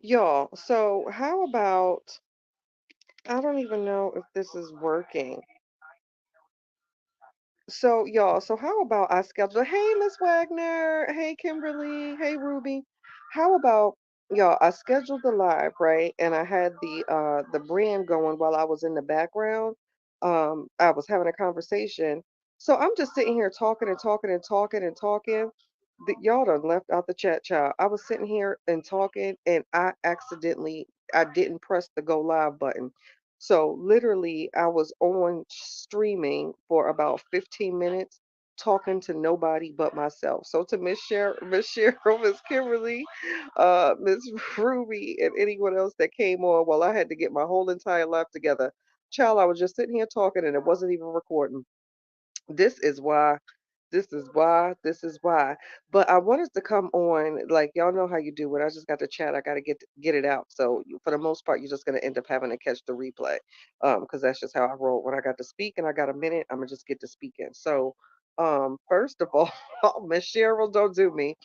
Y'all, so how about, I don't even know if this is working. So, y'all, so how about I schedule, hey, Miss Wagner, hey, Kimberly, hey, Ruby. How about, y'all, I scheduled the live, right? And I had the brand going while I was in the background. I was having a conversation. So I'm just sitting here talking and talking and talking and talking. Y'all done left out the chat, child. I was sitting here and talking, and I didn't press the go live button. So literally, I was on streaming for about 15 minutes, talking to nobody but myself. So to Miss Cheryl, Miss Kimberly, Miss Ruby, and anyone else that came on while I had to get my whole entire life together. Child, I was just sitting here talking, and it wasn't even recording. This is why, this is why. But I wanted to come on, like y'all know how you do. When I just got to chat, I got to get it out. So for the most part, you're just gonna end up having to catch the replay, because that's just how I roll. When I got to speak and I got a minute, I'm gonna just get to speaking. So, first of all, Miss Cheryl, don't do me,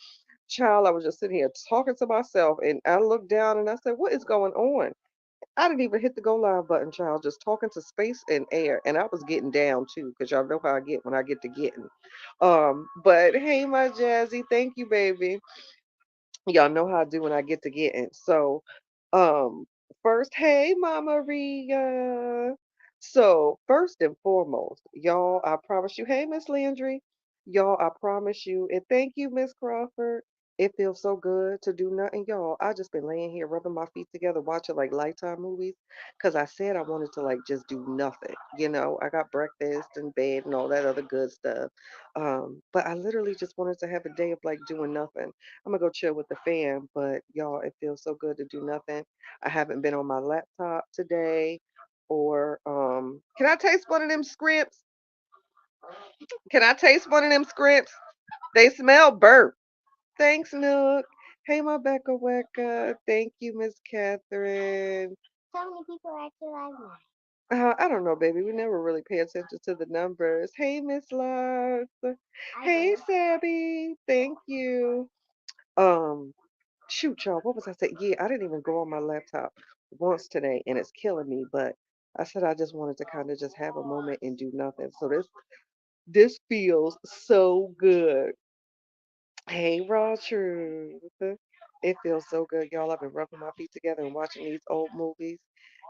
child. I was just sitting here talking to myself, and I looked down and I said, "What is going on?" I didn't even hit the go live button, child, just talking to space and air. And I was getting down too, because y'all know how I get when I get to getting. But hey, my Jazzy, thank you, baby. Y'all know how I do when I get to getting. So, um, first, hey, Mama Ria. So, first and foremost, y'all, I promise you, hey, Miss Landry, y'all, I promise you, and thank you, Miss Crawford. It feels so good to do nothing, y'all. I just been laying here rubbing my feet together, watching like Lifetime movies, because I said I wanted to like just do nothing. I got breakfast and bed and all that other good stuff. But I literally just wanted to have a day of like doing nothing. I'm gonna go chill with the fam, but y'all, it feels so good to do nothing. I haven't been on my laptop today, or can I taste one of them scripts? Can I taste one of them scripts? They smell burnt. Thanks, Nook. Hey, my Becca Wecca. Thank you, Miss Catherine. So many people actually like mine. I don't know, baby. We never really pay attention to the numbers. Hey, Miss Love. I Hey, do. Sabby. Thank you. Um, Shoot, y'all, what was I saying? Yeah, I didn't even go on my laptop once today, and it's killing me. But I said I just wanted to kind of just have a moment and do nothing. So this feels so good. Hey, Raw Truth. It feels so good, y'all. I've been rubbing my feet together and watching these old movies,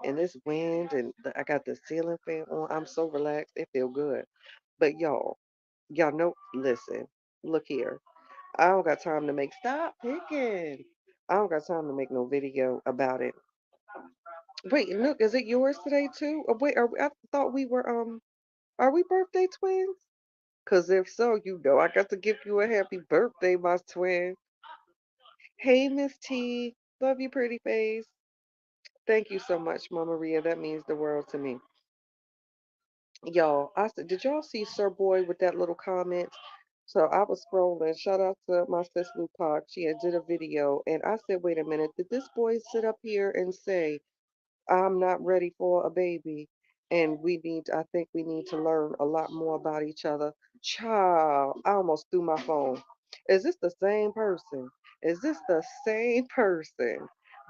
and this wind, and I got the ceiling fan on. I'm so relaxed. It feel good. But y'all know. Listen, look here. I don't got time to make stop picking. I don't got time to make no video about it. Wait, look, is it yours today too? Wait, I thought we were are we birthday twins? Cause if so, I got to give you a happy birthday, my twin. Hey, Miss T, love you, pretty face. Thank you so much, Mama Maria. That means the world to me. Y'all, I said, did y'all see Sir Boy with that little comment? So I was scrolling. Shout out to my sis Lupac. She had did a video, and I said, wait a minute, did this boy sit up here and say, I'm not ready for a baby, and I think we need to learn a lot more about each other. Child, I almost threw my phone. Is this the same person? Is this the same person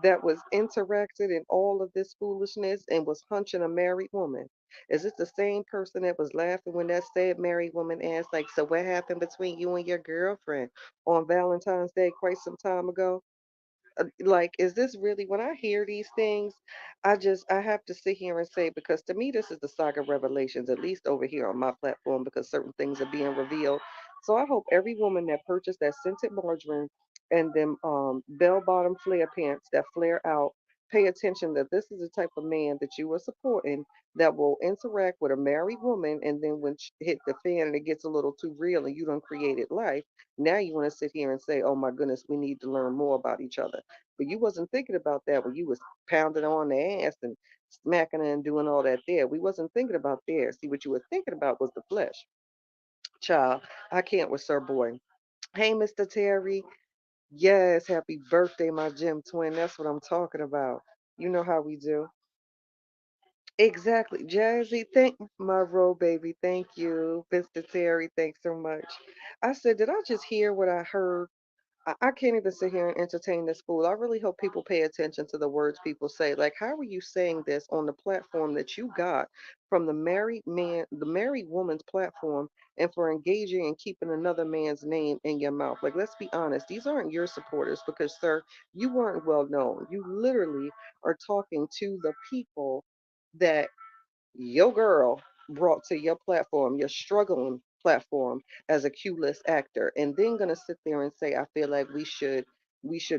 that was interacted in all of this foolishness and was hunching a married woman? Is this the same person that was laughing when that said married woman asked, like, so what happened between you and your girlfriend on Valentine's Day quite some time ago? Like, is this really, when I hear these things, I have to sit here and say, because to me this is the saga revelations, at least over here on my platform, because certain things are being revealed. So I hope every woman that purchased that scented margarine and them bell bottom flare pants that flare out, pay attention that this is the type of man that you are supporting, that will interact with a married woman, and then when hit the fan and it gets a little too real and you done created life, now you want to sit here and say, oh my goodness, we need to learn more about each other. But you wasn't thinking about that when you was pounding on the ass and smacking her and doing all that there. We wasn't thinking about there. See, what you were thinking about was the flesh. Child, I can't with Sir Boy. Hey, Mr. Terry. Yes, happy birthday, my gym twin. That's what I'm talking about. You know how we do. Exactly. Jazzy, thank my row baby. Thank you. Mr. Terry, thanks so much. I said, did I just hear what I heard? I can't even sit here and entertain this fool. I really hope people pay attention to the words people say. Like, how are you saying this on the platform that you got from the married man, the married woman's platform, and for engaging and keeping another man's name in your mouth? Like, let's be honest, these aren't your supporters because, sir, you weren't well known. You literally are talking to the people that your girl brought to your platform, your struggling platform as a Q-list actor, and then gonna sit there and say, I feel like we should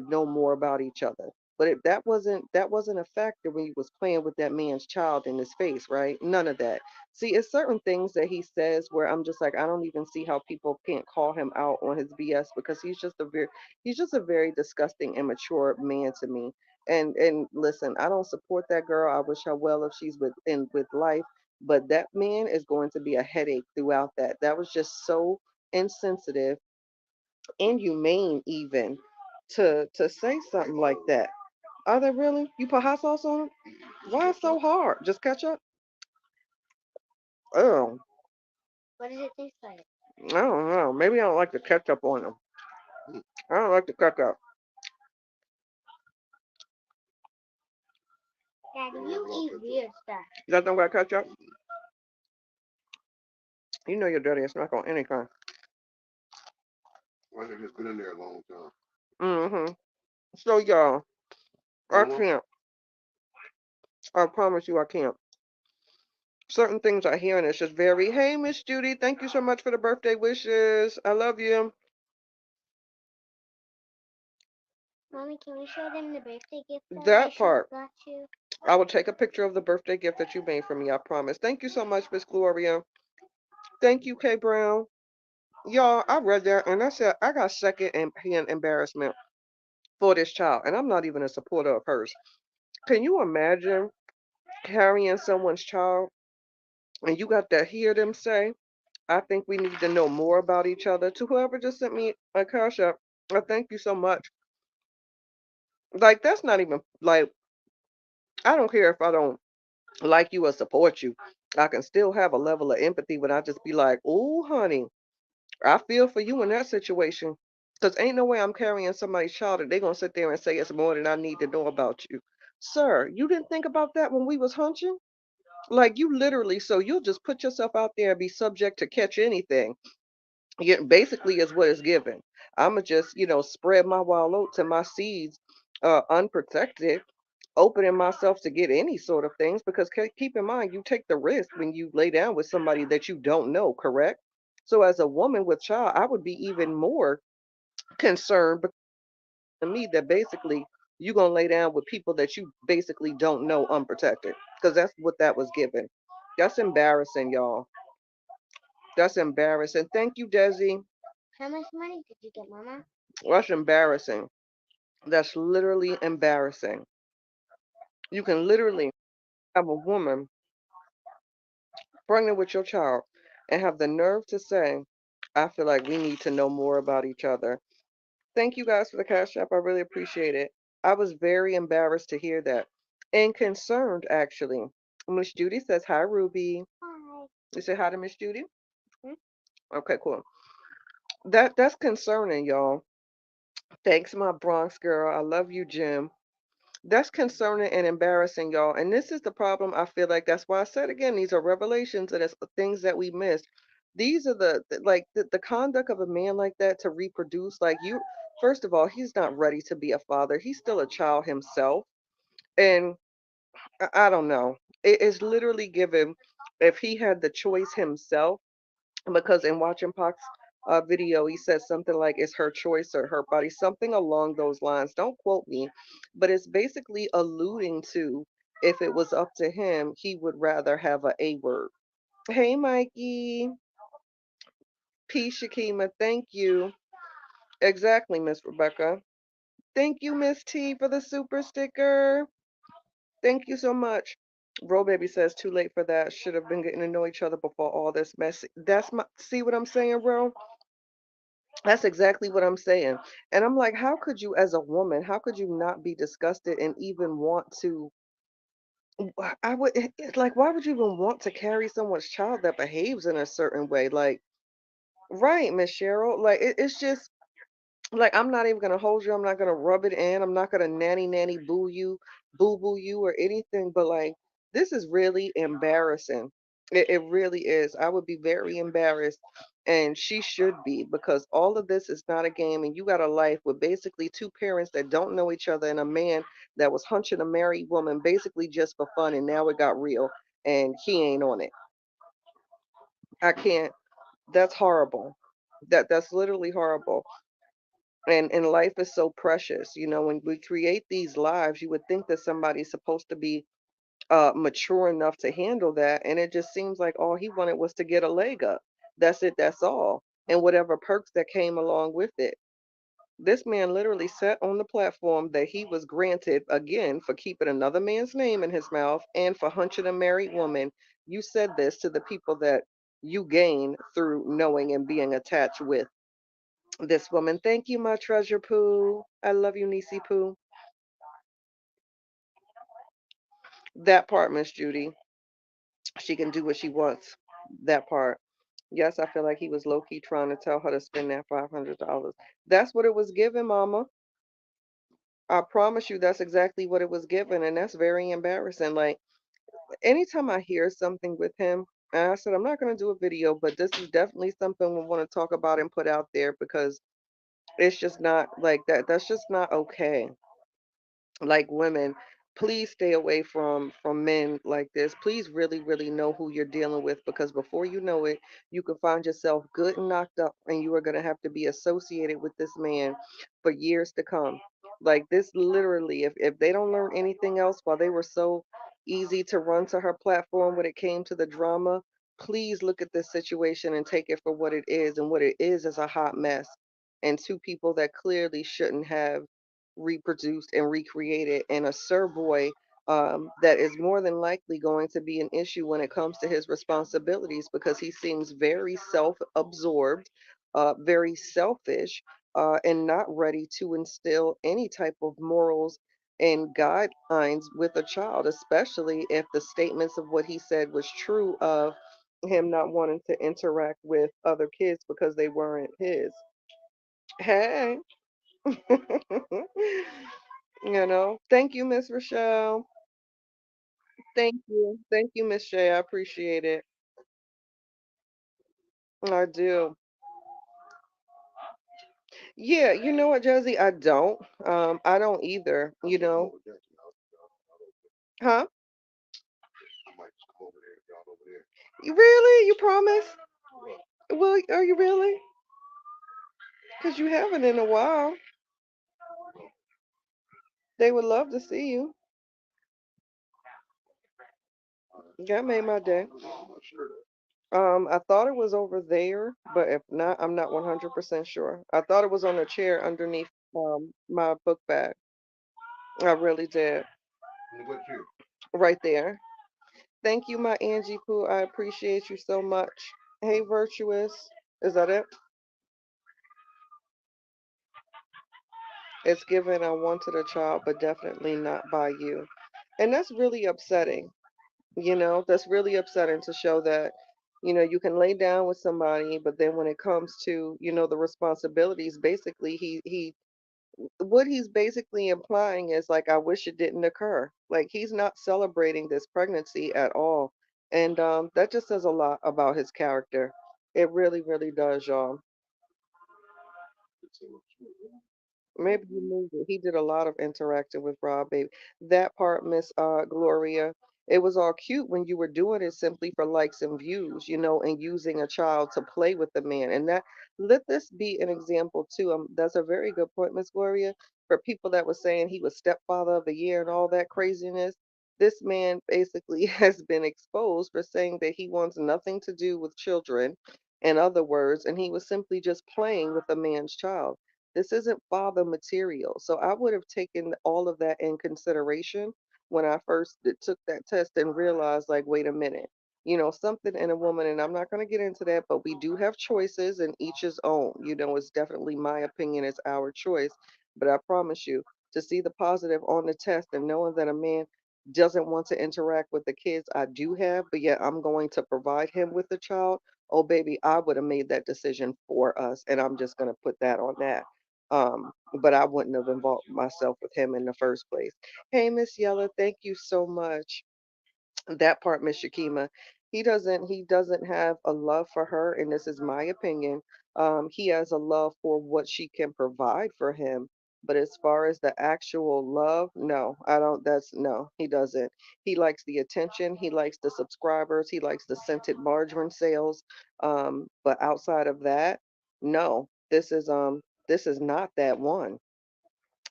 know more about each other. But if that wasn't a factor when you was playing with that man's child in his face, right? None of that. See, it's certain things that he says where I'm just like, I don't even see how people can't call him out on his BS because he's just a very disgusting, immature man to me. And listen, I don't support that girl. I wish her well if she's with life, but that man is going to be a headache throughout that. That was just so insensitive, inhumane even to say something like that. Are they really? You put hot sauce on them? Why it's so hard? Just ketchup? Oh, What does it taste like? I don't know. Maybe I don't like the ketchup on them. I don't like the ketchup. Daddy, you eat weird stuff. That don't got ketchup? You know you're dirty. It's not on any kind. Mm-hmm. So y'all, I can't. I promise you I can't. Certain things I hear and it's just very, hey, Miss Judy, thank you so much for the birthday wishes. I love you. Mommy, can we show them the birthday gift that I That part. got you? I will take a picture of the birthday gift that you made for me, I promise. Thank you so much, Miss Gloria. Thank you, K Brown. Y'all, I read that and I said I got second hand embarrassment for this child, and I'm not even a supporter of hers. Can you imagine carrying someone's child and you got to hear them say, I think we need to know more about each other? To whoever just sent me a cash app, I thank you so much. Like, that's not even like, I don't care if I don't like you or support you. I can still have a level of empathy when I just be like, oh, honey, I feel for you in that situation. Because ain't no way I'm carrying somebody's child and they going to sit there and say it's more than I need to know about you. Sir, you didn't think about that when we was hunching? Like, you literally, so you'll just put yourself out there and be subject to catch anything. Yeah, basically is what it's given. I'ma just, spread my wild oats and my seeds unprotected, opening myself to get any sort of things because keep in mind you take the risk when you lay down with somebody that you don't know, correct? So as a woman with child, I would be even more concerned because to me that basically you're gonna lay down with people that you basically don't know unprotected because that's what that was given. That's embarrassing, y'all. That's embarrassing. Thank you, Desi. How much money did you get, Mama? That's embarrassing. That's literally embarrassing. You can literally have a woman pregnant with your child and have the nerve to say, I feel like we need to know more about each other. Thank you guys for the cash app. I really appreciate it. I was very embarrassed to hear that and concerned, actually. Miss Judy says, hi, Ruby. Hi. You say hi to Miss Judy? Okay, cool. That's concerning, y'all. Thanks, my Bronx girl. I love you, Jim. That's concerning and embarrassing, y'all. And this is the problem. I feel like that's why I said again, these are revelations and it's things that we missed. These are the conduct of a man like that to reproduce. Like you, first of all, he's not ready to be a father. He's still a child himself. And I don't know. It is literally given if he had the choice himself because in watching Pac's video, he said something like it's her choice or her body, something along those lines. Don't quote me, but it's basically alluding to if it was up to him, he would rather have a word. Hey, Mikey. P. Shakima, thank you. Exactly, Miss Rebecca. Thank you, Miss T, for the super sticker. Thank you so much. Bro Baby says too late for that. Should have been getting to know each other before all this mess. That's my see what I'm saying, bro? That's exactly what I'm saying. And I'm like, how could you, as a woman, how could you not be disgusted and even want to? I would, it's like, why would you even want to carry someone's child that behaves in a certain way? Like, right, Miss Cheryl. Like, it's just, Like, I'm not even gonna hold you, I'm not gonna rub it in, I'm not gonna nanny boo boo you or anything, but like this is really embarrassing. It really is. I would be very embarrassed, and she should be, because all of this is not a game, and you got a life with basically two parents that don't know each other and a man that was hunching a married woman basically just for fun, and now it got real and he ain't on it. I can't. That's horrible. That's literally horrible. And life is so precious, when we create these lives, you would think that somebody's supposed to be mature enough to handle that, and it just seems like all he wanted was to get a leg up. That's it, that's all, and whatever perks that came along with it. This man literally sat on the platform that he was granted, again, for keeping another man's name in his mouth and for hunching a married woman. You said this to the people that you gain through knowing and being attached with this woman. Thank you, my treasure Pooh. I love you, Nisi Pooh. That part, Miss Judy. She can do what she wants. That part. Yes, I feel like he was low key trying to tell her to spend that $500. That's what it was given, Mama. I promise you, that's exactly what it was given, and that's very embarrassing. Like, anytime I hear something with him, and I said I'm not gonna do a video, but this is definitely something we want to talk about and put out there, because it's just not like that. That's just not okay. Like, women, please stay away from men like this. Please really know who you're dealing with, because before you know it, you can find yourself good and knocked up, and you are going to have to be associated with this man for years to come. Like, this literally, if they don't learn anything else, while they were so easy to run to her platform when it came to the drama, please look at this situation and take it for what it is, and what it is a hot mess, and two people that clearly shouldn't have reproduced and recreated, and a Sir Boy that is more than likely going to be an issue when it comes to his responsibilities, because he seems very self absorbed, very selfish, and not ready to instill any type of morals and guidelines with a child, especially if the statements of what he said was true, of him not wanting to interact with other kids because they weren't his. Hey. Thank you, Miss Rochelle. Thank you, Miss Shay. I appreciate it. I do. Yeah, you know what, Josie? I don't. I don't either. Huh? You really? You promise? Well, are you really? Because you haven't in a while. They would love to see you. That made my day. I thought it was over there, but if not, I'm not 100% sure. I thought it was on a chair underneath my book bag. I really did. Right there. Thank you, my Angie Pooh. I appreciate you so much. Hey, Virtuous. Is that it? It's given I wanted a child, but definitely not by you. And that's really upsetting. That's really upsetting to show that, you can lay down with somebody, but then when it comes to, the responsibilities, basically what he's basically implying is like, I wish it didn't occur. Like, he's not celebrating this pregnancy at all. And that just says a lot about his character. It really does, y'all. Maybe you moved it. He did a lot of interacting with Rob, baby. That part, Miss Gloria, it was all cute when you were doing it simply for likes and views, and using a child to play with the man. And that, let this be an example too. That's a very good point, Miss Gloria. For people that were saying he was stepfather of the year and all that craziness, this man basically has been exposed for saying that he wants nothing to do with children, in other words, and he was simply just playing with a man's child. This isn't father material. So I would have taken all of that in consideration when I first took that test and realized, like, wait a minute, something in a woman, and I'm not going to get into that, but we do have choices, and each is own. It's definitely my opinion, it's our choice. But I promise you, to see the positive on the test and knowing that a man doesn't want to interact with the kids I do have, but yet I'm going to provide him with a child. Oh, baby, I would have made that decision for us. And I'm just going to put that on that. But I wouldn't have involved myself with him in the first place. Hey, Miss Yella, thank you so much. That part, Miss Shakima, he doesn't have a love for her, and this is my opinion. He has a love for what she can provide for him. But as far as the actual love, no, I don't. That's no, he doesn't. He likes the attention. He likes the subscribers. He likes the scented margarine sales. But outside of that, no. This is not that one.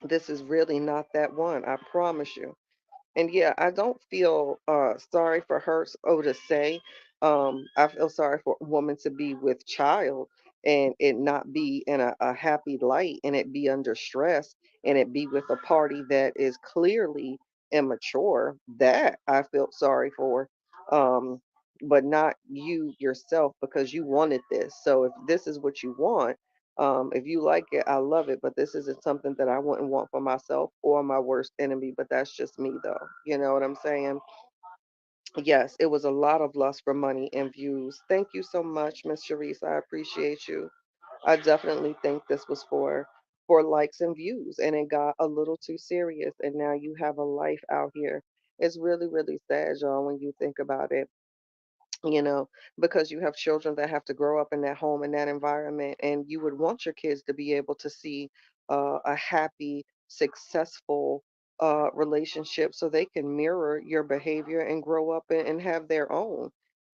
This is really not that one. I promise you. And yeah, I don't feel sorry for her, to say. I feel sorry for a woman to be with child and it not be in a happy light and it be under stress and it be with a party that is clearly immature. That I feel sorry for. Um, but not you yourself because you wanted this. So if this is what you want, if you like it, I love it, but this isn't something that I wouldn't want for myself or my worst enemy. But that's just me, though. You know what I'm saying? Yes, it was a lot of lust for money and views. Thank you so much, Miss Sharice. I appreciate you. I definitely think this was for likes and views, and it got a little too serious. And now you have a life out here. It's really, really sad, y'all, when you think about it, you know, because you have children that have to grow up in that home, in that environment, and you would want your kids to be able to see a happy, successful relationship so they can mirror your behavior and grow up and have their own.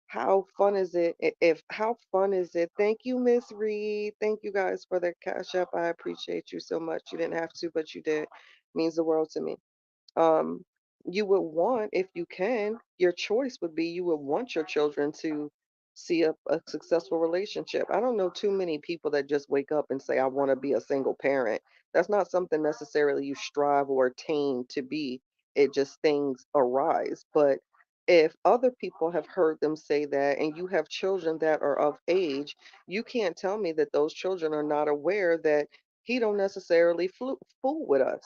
How fun is it? If how fun is it? Thank you, Miss Reed. Thank you guys for the cash up. I appreciate you so much. You didn't have to, but you did. Means the world to me. um, you would want, if you can, your choice would be you would want your children to see a successful relationship. I don't know too many people that just wake up and say, I want to be a single parent. That's not something necessarily you strive or attain to be. It just things arise. But if other people have heard them say that and you have children that are of age, you can't tell me that those children are not aware that he don't necessarily fool with us,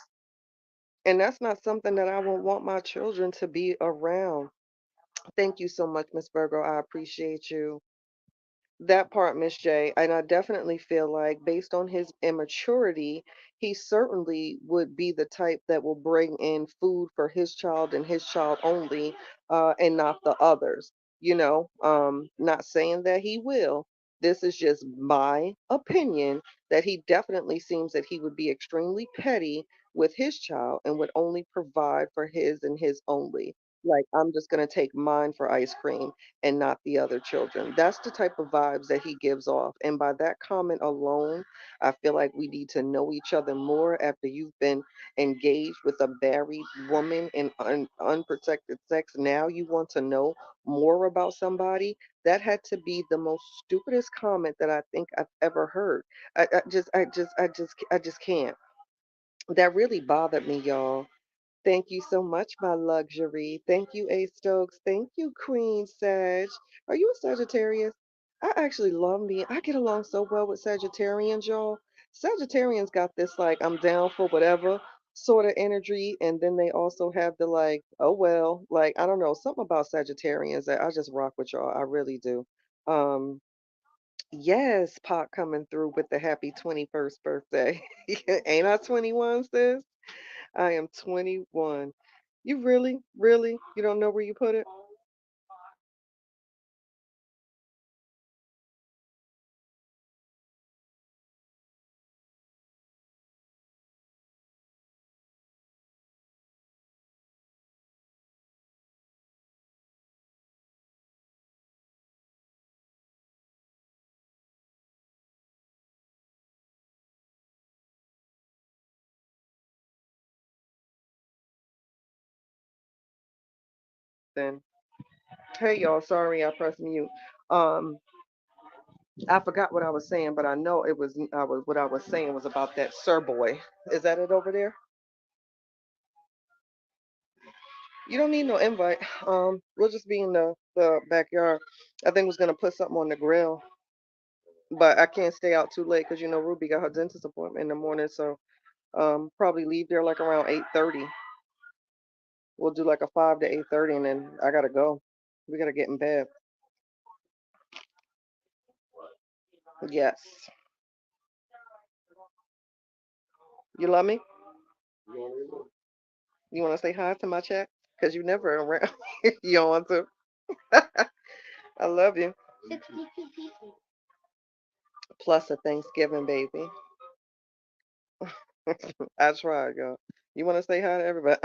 and that's not something that I would want my children to be around. Thank you so much, Miss Virgo. I appreciate you. That part, Miss J, and I definitely feel like based on his immaturity, he certainly would be the type that will bring in food for his child and his child only, and not the others. Not saying that he will. This is just my opinion that he definitely seems that he would be extremely petty with his child and would only provide for his and his only. Like, I'm just going to take mine for ice cream and not the other children. That's the type of vibes that he gives off. And by that comment alone, I feel like we need to know each other more after you've been engaged with a married woman in unprotected sex. Now you want to know more about somebody. That had to be the most stupidest comment that I think I've ever heard. I just can't. That really bothered me, y'all. Thank you so much, my luxury. Thank you, A Stokes. Thank you, Queen Sag. Are you a Sagittarius? I actually love me. I get along so well with Sagittarians, y'all. Sagittarians got this like I'm down for whatever sort of energy, and then they also have the like, oh well, like I don't know, something about Sagittarians that I just rock with y'all. I really do. Um, yes, Pac coming through with the happy 21st birthday. Ain't I 21, sis? I am 21. You really, really, you don't know where you put it? Then, hey y'all, sorry I pressed mute. Um, I forgot what I was saying, but I know it was I was what I was saying was about that Sir Boy. Is that it over there? You don't need no invite. We'll just be in the backyard. I think was gonna put something on the grill, but I can't stay out too late because Ruby got her dentist appointment in the morning, so probably leave there like around 8:30. We'll do like a 5 to 8:30, and then I gotta go. We gotta get in bed. Yes. You love me? You want to say hi to my chat? Because you never around. You don't want to. I love you. 62 people. Plus a Thanksgiving baby. I tried, girl. You want to say hi to everybody?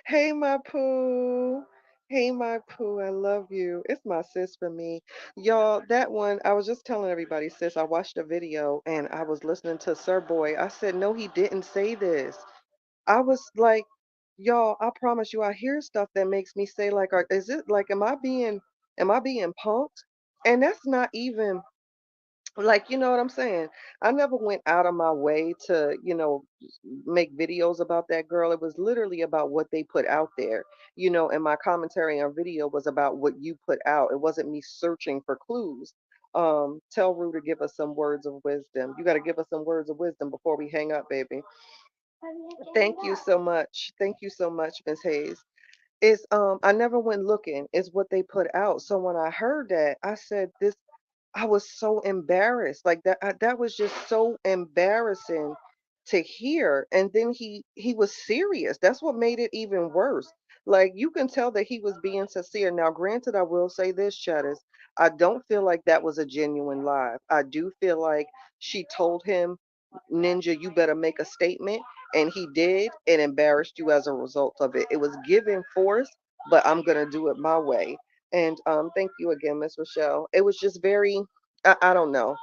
Hey, my poo. Hey, my poo. I love you. It's my sis for me. Y'all, that one, I was just telling everybody, sis, I watched a video and I was listening to Sir Boy. I said, no, he didn't say this. I was like, y'all, I promise you, I hear stuff that makes me say, like, is it like, am I being punked? And that's not even like, you know what I'm saying? I never went out of my way to, make videos about that girl. It was literally about what they put out there, and my commentary on video was about what you put out. It wasn't me searching for clues. Tell Rue to give us some words of wisdom. You got to give us some words of wisdom before we hang up, baby. Thank you so much. Thank you so much, Miss Hayes. It's I never went looking. It's what they put out. So when I heard that, I said this I was so embarrassed. Like that was just so embarrassing to hear. And then he was serious. That's what made it even worse. Like you can tell that he was being sincere. Now, granted, I will say this, Chatters. I don't feel like that was a genuine lie. I do feel like she told him, Ninja, you better make a statement. And he did and embarrassed you as a result of it. It was given force, but I'm gonna do it my way. And thank you again, Miss Rochelle. It was just very, I don't know.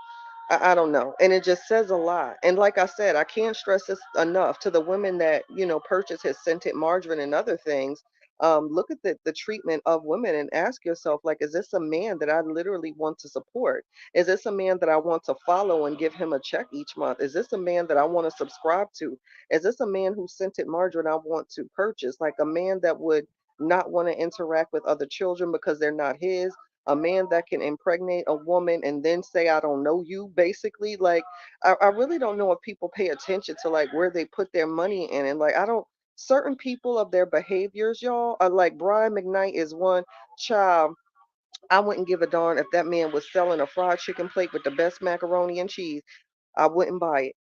I don't know. And it just says a lot. And like I said, I can't stress this enough to the women that, purchase his scented margarine and other things. Look at the treatment of women and ask yourself, like, is this a man that I literally want to support? Is this a man that I want to follow and give him a check each month? Is this a man that I want to subscribe to? Is this a man whose scented margarine I want to purchase? Like a man that would not want to interact with other children because they're not his, a man that can impregnate a woman and then say I don't know you, basically. Like I really don't know if people pay attention to like where they put their money in. And like I don't, certain people of their behaviors, y'all, are like Brian McKnight is one. Child, I wouldn't give a darn if that man was selling a fried chicken plate with the best macaroni and cheese. I wouldn't buy it.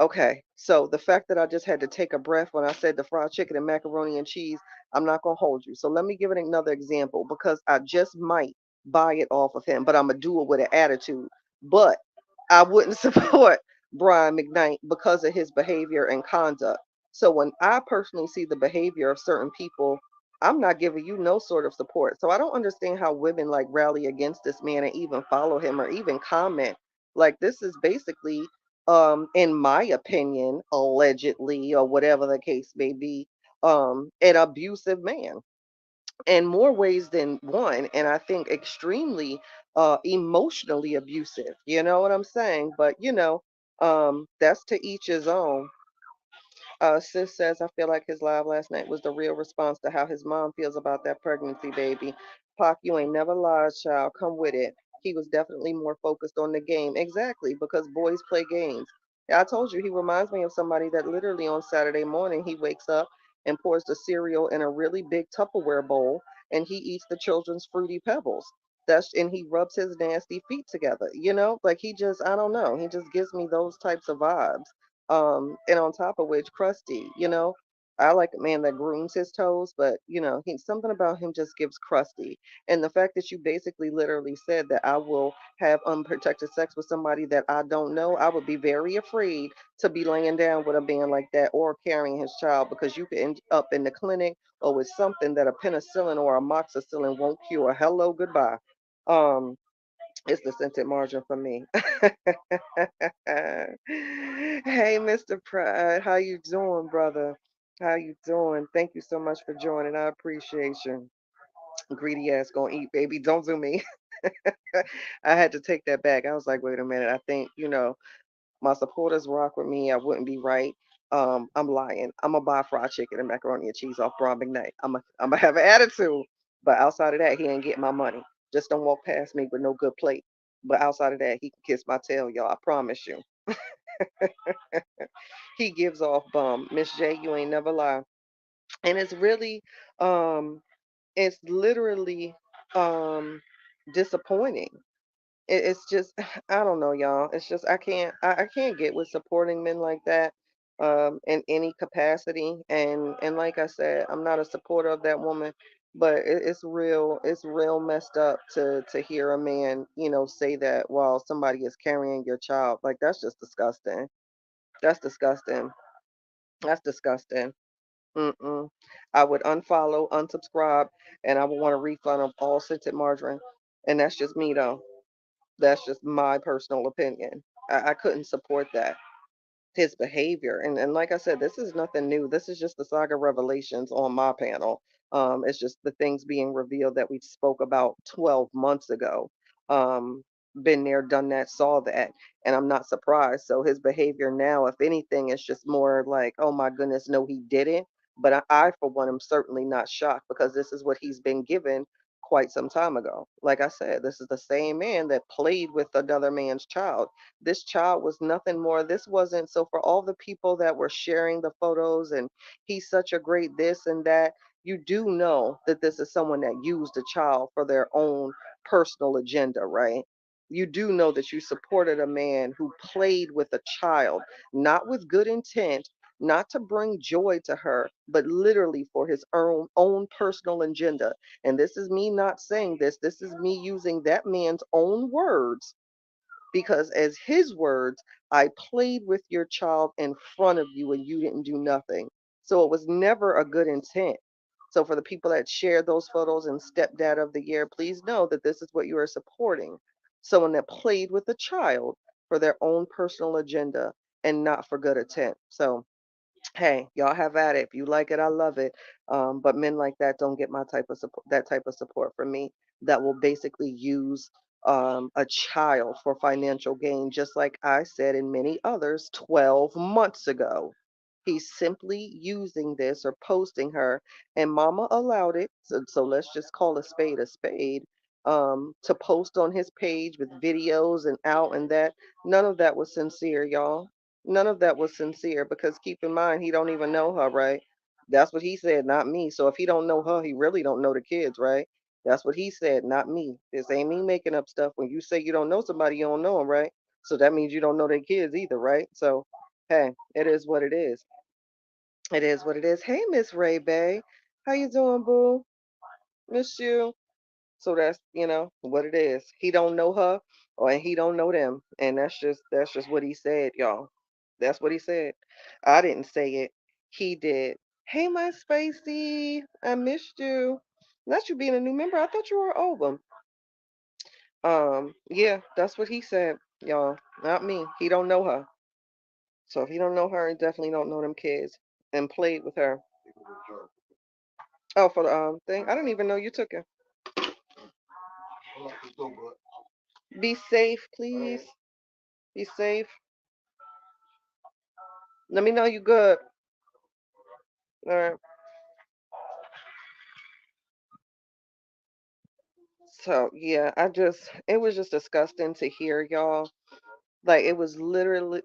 Okay, so the fact that I just had to take a breath when I said the fried chicken and macaroni and cheese, I'm not gonna hold you. So let me give it another example because I just might buy it off of him, but I'm gonna do it with an attitude. But I wouldn't support Brian McKnight because of his behavior and conduct. So when I personally see the behavior of certain people, I'm not giving you no sort of support. So I don't understand how women like rally against this man and even follow him or even comment. Like this is basically in my opinion, allegedly or whatever the case may be, an abusive man in more ways than one, and I think extremely emotionally abusive. You know what I'm saying? But that's to each his own. Sis says, I feel like his live last night was the real response to how his mom feels about that pregnancy, baby. Pac, you ain't never lied, child. Come with it. He was definitely more focused on the game. Exactly, because boys play games. Yeah, I told you, he reminds me of somebody that literally on Saturday morning he wakes up and pours the cereal in a really big Tupperware bowl and he eats the children's fruity pebbles. And he rubs his nasty feet together. Like he just, I don't know. He just gives me those types of vibes. And on top of which, crusty, I like a man that grooms his toes, but something about him just gives crusty. And the fact that you basically literally said that I will have unprotected sex with somebody that I don't know, I would be very afraid to be laying down with a man like that or carrying his child because you could end up in the clinic or with something that a penicillin or a moxicillin won't cure. Hello, goodbye. Um, it's the scented margin for me. Hey, Mr. Pride, how you doing, brother? How you doing? Thank you so much for joining. I appreciate you. Greedy ass gonna eat, baby. Don't do me. I had to take that back. I was like, wait a minute. I think, my supporters rock with me. I wouldn't be right. I'm lying. I'm gonna buy fried chicken and macaroni and cheese off Broad McKnight. I'm gonna have an attitude. But outside of that, he ain't getting my money. Just don't walk past me with no good plate. But outside of that, he can kiss my tail, y'all. I promise you. He gives off bum. Miss J, you ain't never lie. And um, it's literally um disappointing it's just I don't know, y'all. It's just I can't get with supporting men like that in any capacity. And like I said, I'm not a supporter of that woman, but it's real messed up to hear a man, say that while somebody is carrying your child. Like that's just disgusting. That's disgusting. That's disgusting. Mm-mm. I would unfollow, unsubscribe, and I would want a refund of all scented margarine. And that's just me though. That's just my personal opinion. I couldn't support that his behavior. And like I said, this is nothing new. This is just the saga revelations on my panel. It's just the things being revealed that we spoke about 12 months ago. Um, been there, done that, saw that, and I'm not surprised. So his behavior now, if anything, is just more like, oh my goodness, no, he didn't. But I for one, am certainly not shocked because this is what he's been given quite some time ago. Like I said, this is the same man that played with another man's child. This child was nothing more. This wasn't so for all the people that were sharing the photos and he's such a great this and that, you do know that this is someone that used a child for their own personal agenda, right? You do know that you supported a man who played with a child, not with good intent, not to bring joy to her, but literally for his own personal agenda. And this is me not saying this. This is me using that man's own words because as his words, I played with your child in front of you and you didn't do nothing. So it was never a good intent. So for the people that shared those photos and stepdad of the year, please know that this is what you are supporting. Someone that played with a child for their own personal agenda and not for good intent. So hey, y'all have at it. If you like it, I love it. But men like that don't get my type of support. That type of support from me. That will basically use a child for financial gain, just like I said and many others 12 months ago. He's simply using this or posting her, and Mama allowed it. So let's just call a spade. To post on his page with videos and out and that. None of that was sincere, y'all. None of that was sincere because keep in mind he don't even know her, right? That's what he said, not me. So if he don't know her, he really don't know the kids, right? That's what he said, not me. This ain't me making up stuff. When you say you don't know somebody, you don't know them, right? So that means you don't know their kids either, right? So hey, it is what it is. It is what it is. Hey, Miss Ray Bay, how you doing, boo? Miss you. So that's what it is. He don't know her, or he don't know them, and that's just what he said, y'all. That's what he said. I didn't say it. He did. Hey, my Spacey, I missed you. Not you being a new member. I thought you were over. Yeah, that's what he said, y'all. Not me. He don't know her. So if he don't know her, he definitely don't know them kids. And played with her. Oh, for the thing. I didn't even know you took it. Be safe, please. Be safe. Let me know you good. All right. So yeah, it was just disgusting to hear y'all. Like it was literally.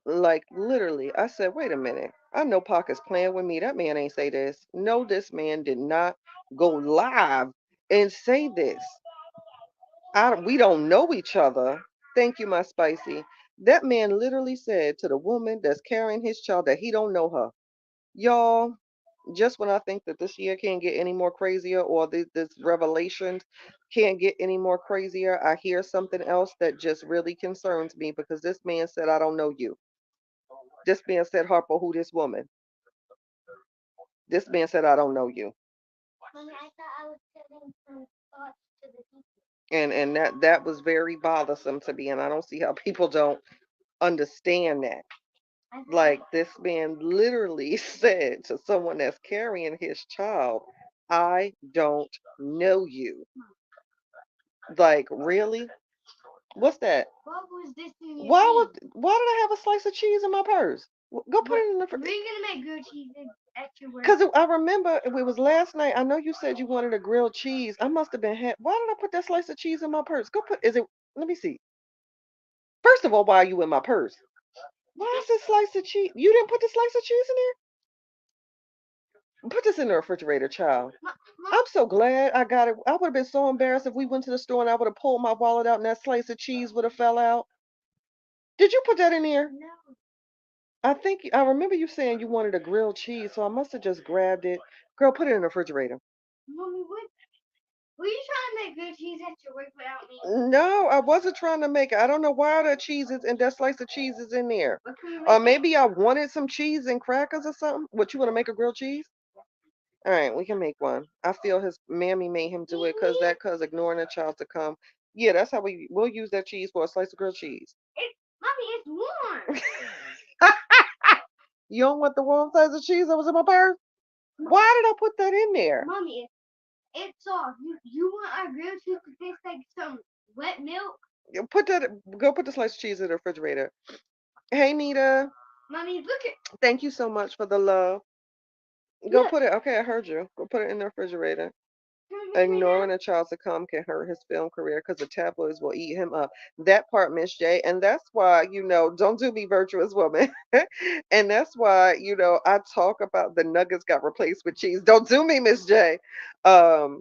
I said, wait a minute. I know Pac is playing with me. That man ain't say this. No, this man did not go live and say this. We don't know each other. Thank you, my spicy. That man literally said to the woman that's carrying his child that he don't know her. Y'all, just when I think that this year can't get any more crazier or this revelations can't get any more crazier, I hear something else that just really concerns me because this man said, I don't know you. This man said, Harper, who this woman? This man said, I don't know you. Mommy, I thought I was sending some thoughts to the people. And that was very bothersome to me. And I don't see how people don't understand that. Like this man literally said to someone that's carrying his child, I don't know you. Like, really? What's that? What was this in your Why did I have a slice of cheese in my purse? Go put it in the We're gonna make grilled cheese at your work. because I remember it was last night. I know you said you wanted a grilled cheese. I must have been why did I put that slice of cheese in my purse? Go put is it let me see. First of all, why are you in my purse? Why is this slice of cheese? You didn't put the slice of cheese in there? Put this in the refrigerator, child. I'm so glad I got it. I would have been so embarrassed if we went to the store and I would have pulled my wallet out and that slice of cheese would have fell out. Did you put that in there? No. I think I remember you saying you wanted a grilled cheese, so I must have just grabbed it. Girl, put it in the refrigerator. Mommy, what? Were you trying to make good cheese at your work without me? No, I wasn't trying to make it. I don't know why that cheese is and that slice of cheese is in there. What can we Or make it? maybe I wanted some cheese and crackers or something. What, you want to make a grilled cheese? All right, we can make one. I feel his mammy made him do it cause ignoring a child to come. Yeah, that's how we'll use that cheese for a slice of grilled cheese. Mommy, it's warm. You don't want the warm slice of cheese that was in my purse? Why did I put that in there? Mommy, it's soft. You want our grilled cheese to taste like some wet milk? Put that. Go put the slice of cheese in the refrigerator. Hey, Nita. Mommy, look at Thank you so much for the love. Go look. put it. Okay, I heard you. Go put it in the refrigerator. Can we make right Ignoring a child to come can hurt his film career because the tabloids will eat him up. That part, Miss J, and that's why don't do me, virtuous woman, and that's why I talk about the nuggets got replaced with cheese. Don't do me, Miss J. Um,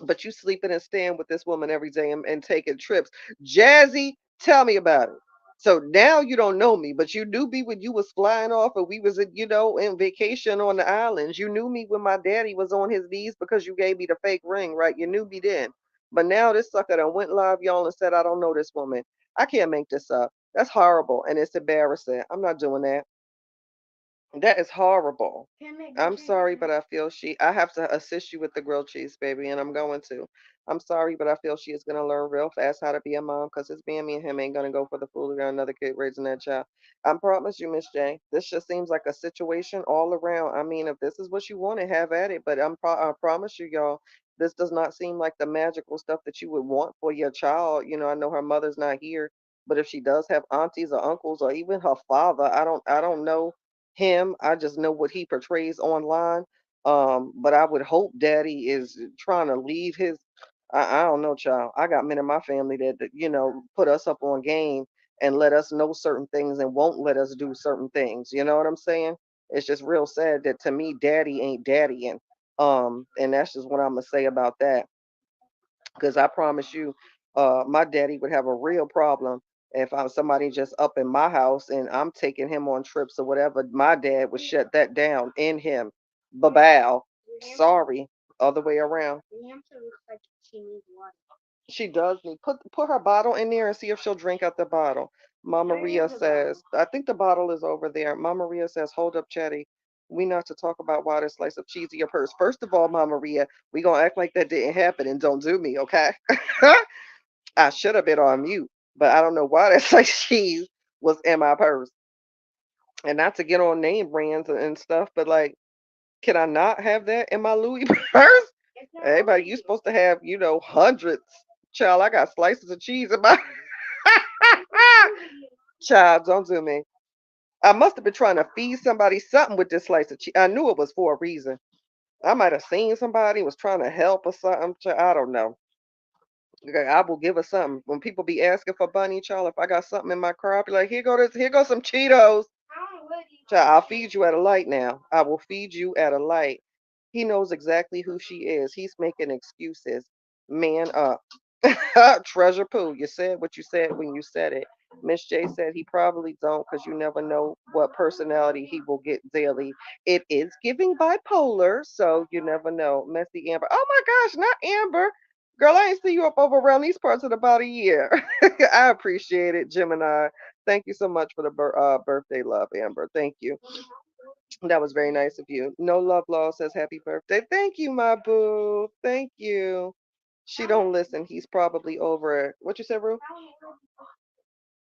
but you sleeping and staying with this woman every day and taking trips. Jazzy, tell me about it. So now you don't know me, but you knew me when you was flying off and we was in vacation on the islands. You knew me when my daddy was on his knees because you gave me the fake ring, right? You knew me then. But now this sucker done went live, y'all, and said, I don't know this woman. I can't make this up. That's horrible and it's embarrassing. I'm not doing that. That is horrible. can make I'm grilled cheese sorry, right but now? I feel I have to assist you with the grilled cheese, baby, and I'm going to. I'm sorry, but I feel she is going to learn real fast how to be a mom because his mammy and him ain't going to go for the fool around another kid raising that child. I promise you, Miss J, this just seems like a situation all around. I mean, if this is what you want to have at it, but I promise you, y'all, this does not seem like the magical stuff that you would want for your child. I know her mother's not here, but if she does have aunties or uncles or even her father, I don't know him. I just know what he portrays online. But I would hope Daddy is trying to leave his. I don't know, child. I got men in my family that put us up on game and let us know certain things and won't let us do certain things. You know what I'm saying? It's just real sad that to me, Daddy ain't Daddy, and that's just what I'm gonna say about that. Because I promise you, my daddy would have a real problem if I'm somebody just up in my house and I'm taking him on trips or whatever. My dad would shut that down in him. Babow. Your hamster, Sorry. Other way around. your hamster looks like she needs water. She does need put her bottle in there and see if she'll drink out the bottle. Mama Where Maria is the bottle? says, I think the bottle is over there. Mama Maria says, hold up, Chetty. We not to talk about why this slice of cheese in your purse. First of all, Mama Maria, we gonna act like that didn't happen and don't do me, okay? I should have been on mute, but I don't know why that slice of cheese was in my purse. And not to get on name brands and stuff, but like, can I not have that in my Louis purse? It's not over Everybody, you yet. supposed to have hundreds. Child, I got slices of cheese in my It's not over yet. child. Don't do me. I must have been trying to feed somebody something with this slice of cheese. I knew it was for a reason. I might have seen somebody was trying to help or something. I don't know. Okay, I will give her something. When people be asking for bunny, child, if I got something in my car, I'll be like, here go some Cheetos. I don't know what you Child, I'll feed you at a light now. I will feed you at a light. He knows exactly who she is. He's making excuses. Man up. Treasure Pooh, you said what you said when you said it. Miss J said he probably don't because you never know what personality he will get daily. It is giving bipolar, so you never know. Messy Amber. Oh my gosh, not Amber. Girl, I ain't see you up over around these parts in about a year. I appreciate it, Gemini. Thank you so much for the birthday love, Amber. Thank you. That was very nice of you. No Love Law says happy birthday. Thank you, my boo. Thank you. She don't listen. He's probably over it. What you said, Rue?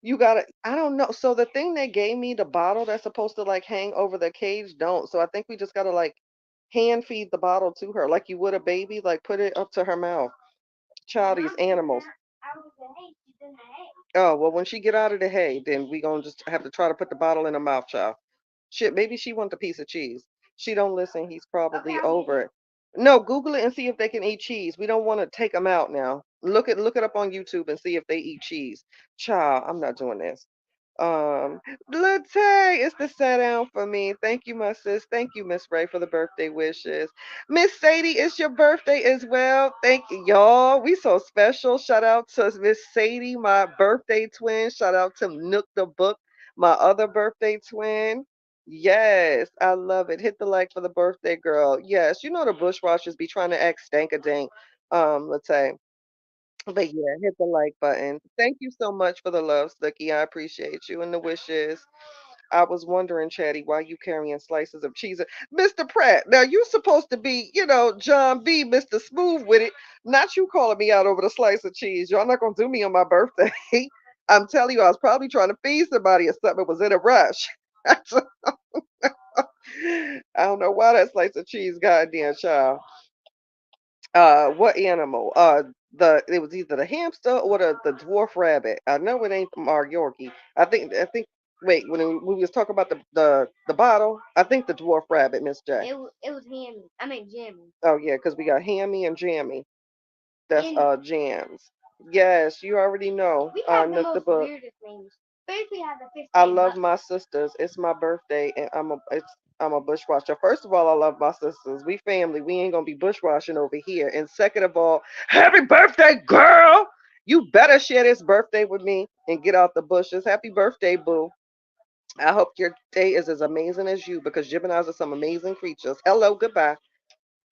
You got it. I don't know. So the thing they gave me, the bottle that's supposed to like hang over the cage, don't. So I think we just gotta like hand feed the bottle to her like you would a baby, like put it up to her mouth. Child, these animals. out of the hay. She's in the hay. Oh, well, when she get out of the hay, then we gonna just have to try to put the bottle in her mouth, child. Shit, maybe she wants a piece of cheese. She don't listen. He's Okay, probably I'll get over it. it. No, Google it and see if they can eat cheese. We don't want to take them out now. Look it up on YouTube and see if they eat cheese. Child, I'm not doing this. Um, Latte, it's the set down for me. Thank you, my sis. Thank you, Miss Ray, for the birthday wishes. Miss Sadie, it's your birthday as well. Thank you, y'all. We so special. Shout out to Miss Sadie, my birthday twin. Shout out to Nook the Book, my other birthday twin. Yes, I love it. Hit the like for the birthday girl. Yes, you know the bushwashers be trying to act stank-a-dink. Latte. But yeah, hit the like button. Thank you so much for the love, Snooky. I appreciate you and the wishes. I was wondering, Chatty, why you carrying slices of cheese. Mr. Pratt, now you supposed to be, John B, Mr. Smooth with it, not you calling me out over the slice of cheese. Y'all not gonna do me on my birthday. I'm telling you, I was probably trying to feed somebody or something. It was in a rush. I don't know why that slice of cheese got in there, child. What animal? It was either the hamster or the dwarf rabbit. I know it ain't Mark Yorkie. I think. Wait, when we was talking about the bottle, I think the dwarf rabbit, Miss J. It was Hammy. I mean Jimmy. Oh yeah, because we got Hammy and Jammy. That's And jams. Yes, you already know. we have the Nook the most book. weirdest names. First we have the fifth I name, love but my sisters. It's my birthday, and I'm a bushwasher. First of all, I love my sisters. We family. We ain't gonna be bushwashing over here. And second of all, happy birthday, girl! You better share this birthday with me and get out the bushes. Happy birthday, boo! I hope your day is as amazing as you because Geminis are some amazing creatures. Hello, goodbye.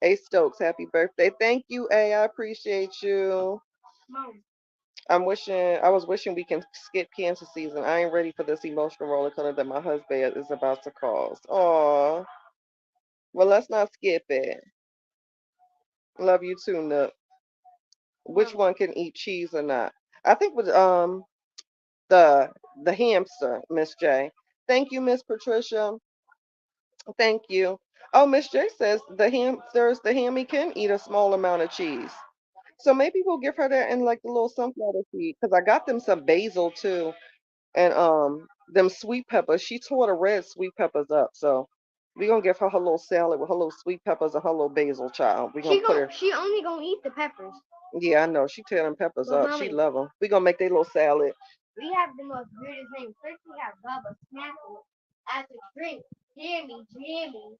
A Stokes, happy birthday. Thank you, A. I appreciate you. Mom. I was wishing we can skip cancer season. I ain't ready for this emotional roller coaster that my husband is about to cause. Aw. Well, let's not skip it. Love you too, Nook. Which Mom. one can eat cheese or not? I think with the the hamster, Miss J. Thank you, Miss Patricia. Thank you. Oh, Miss J says the hammy can eat a small amount of cheese. So maybe we'll give her that and like the little sunflower seed because I got them some basil too. And them sweet peppers. She tore the red sweet peppers up, so we gonna give her her little salad with her little sweet peppers and her little basil, child. We gonna put her. She only gonna eat the peppers. Yeah, I know. She tear them peppers But up. She mommy, love them. We gonna make their little salad. we have the most weirdest names. First we have Bubba Snapple as a drink. Jimmy, Jimmy.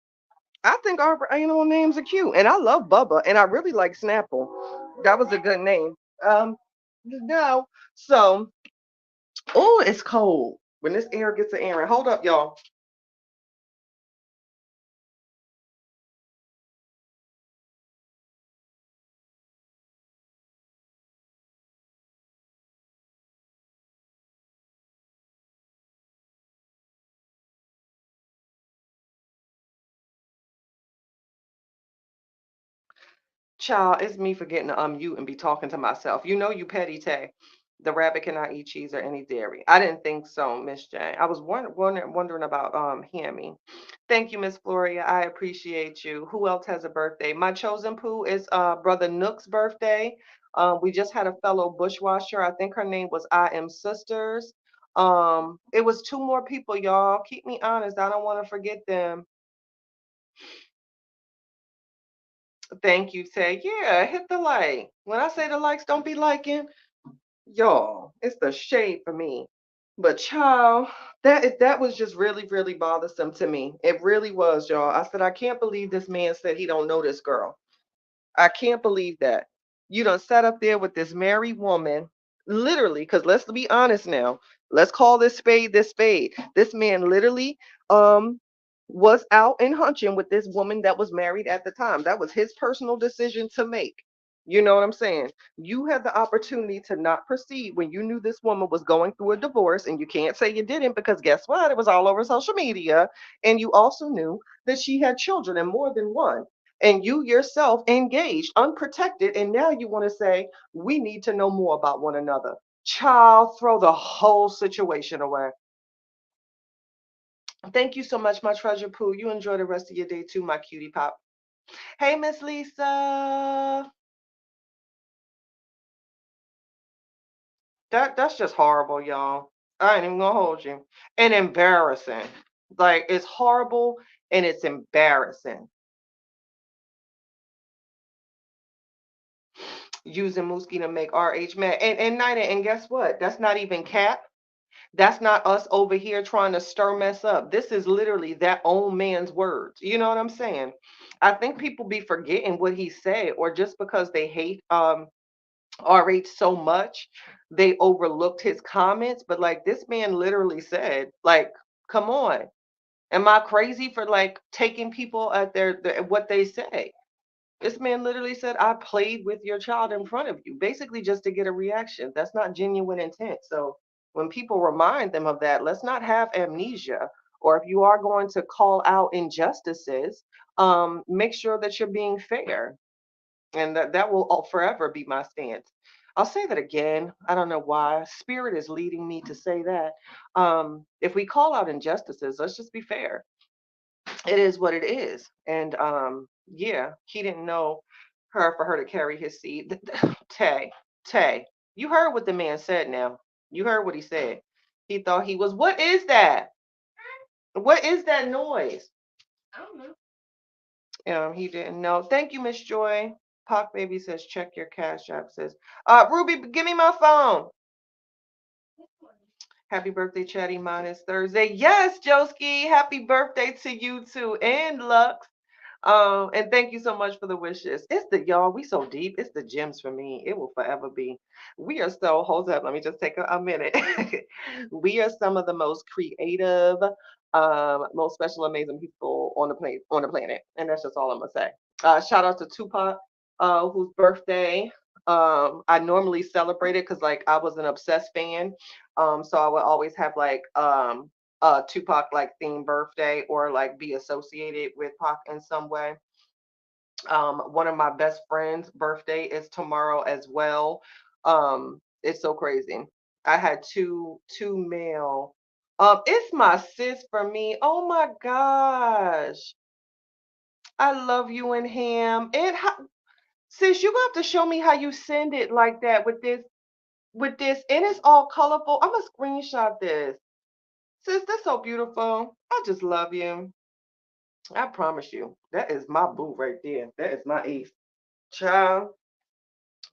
I think our animal names are cute, and I love Bubba, and I really like Snapple. That was a good name. No, so oh, it's cold when this air gets to airing. Hold up, y'all. Child, it's me forgetting to unmute and be talking to myself. You know you petty Tay. The rabbit cannot eat cheese or any dairy. I didn't think so, Miss J. I was wondering about Hammy. Thank you, Miss Floria. I appreciate you. Who else has a birthday? My chosen poo is brother Nook's birthday. We just had a fellow bushwasher. I think her name was I Am Sisters. It was two more people, y'all. Keep me honest. I don't want to forget them. Thank you, Tay. Yeah, hit the like. When I say the likes don't be liking, y'all, it's the shade for me. But child, that was just really, really bothersome to me. It really was, y'all. I said, I can't believe this man said he don't know this girl. I can't believe that. You done sat up there with this married woman, literally, because let's be honest now. Let's call this spade this spade. This man literally um was out and hunching with this woman that was married at the time. That was his personal decision to make. You know what I'm saying? You had the opportunity to not proceed when you knew this woman was going through a divorce, and you can't say you didn't because guess what? It was all over social media. And you also knew that she had children and more than one, and you yourself engaged, unprotected, and now you want to say, we need to know more about one another. Child, throw the whole situation away. Thank you so much, my treasure poo. You enjoy the rest of your day too, my cutie pop. Hey, Miss Lisa. That's just horrible, y'all. I ain't even gonna hold you. And embarrassing. Like it's horrible and it's embarrassing. Using Mooski to make RH mad. And Nina, and guess what? That's not even cap. That's not us over here trying to stir mess up. This is literally that old man's words. You know what I'm saying? I think people be forgetting what he said, or just because they hate RH so much, they overlooked his comments. But like this man literally said, like, come on. Am I crazy for like taking people at their what they say? This man literally said, I played with your child in front of you, basically just to get a reaction. That's not genuine intent. So when people remind them of that, let's not have amnesia. Or if you are going to call out injustices, make sure that you're being fair. And that will forever be my stance. I'll say that again. I don't know why. Spirit is leading me to say that. If we call out injustices, let's just be fair. It is what it is. And yeah, he didn't know her for her to carry his seed. Tay, Tay, you heard what the man said now. You heard what he said. He thought he was, what is that? What is that noise? I don't know. He didn't know. Thank you, Miss Joy. Pock Baby says, check your cash app. Says, Ruby, give me my phone. Happy birthday, Chatty. Mine is Thursday. Yes, Joski. Happy birthday to you too. And Lux. And thank you so much for the wishes. It's the y'all, we so deep. It's the gems for me. It will forever be. We are so hold up. Let me just take a minute. We are some of the most creative, most special, amazing people on the planet. And that's just all I'm gonna say. Shout out to Tupac, whose birthday I normally celebrate it because like I was an obsessed fan. So I would always have like Tupac like themed birthday or like be associated with Pac in some way. One of my best friends' birthday is tomorrow as well. It's so crazy. I had two male. It's my sis for me. Oh my gosh, I love you and him. And sis, you gonna have to show me how you send it like that with this, and it's all colorful. I'm gonna screenshot this. Sis, that's so beautiful. I just love you. I promise you, that is my boo right there. That is my ace. Child,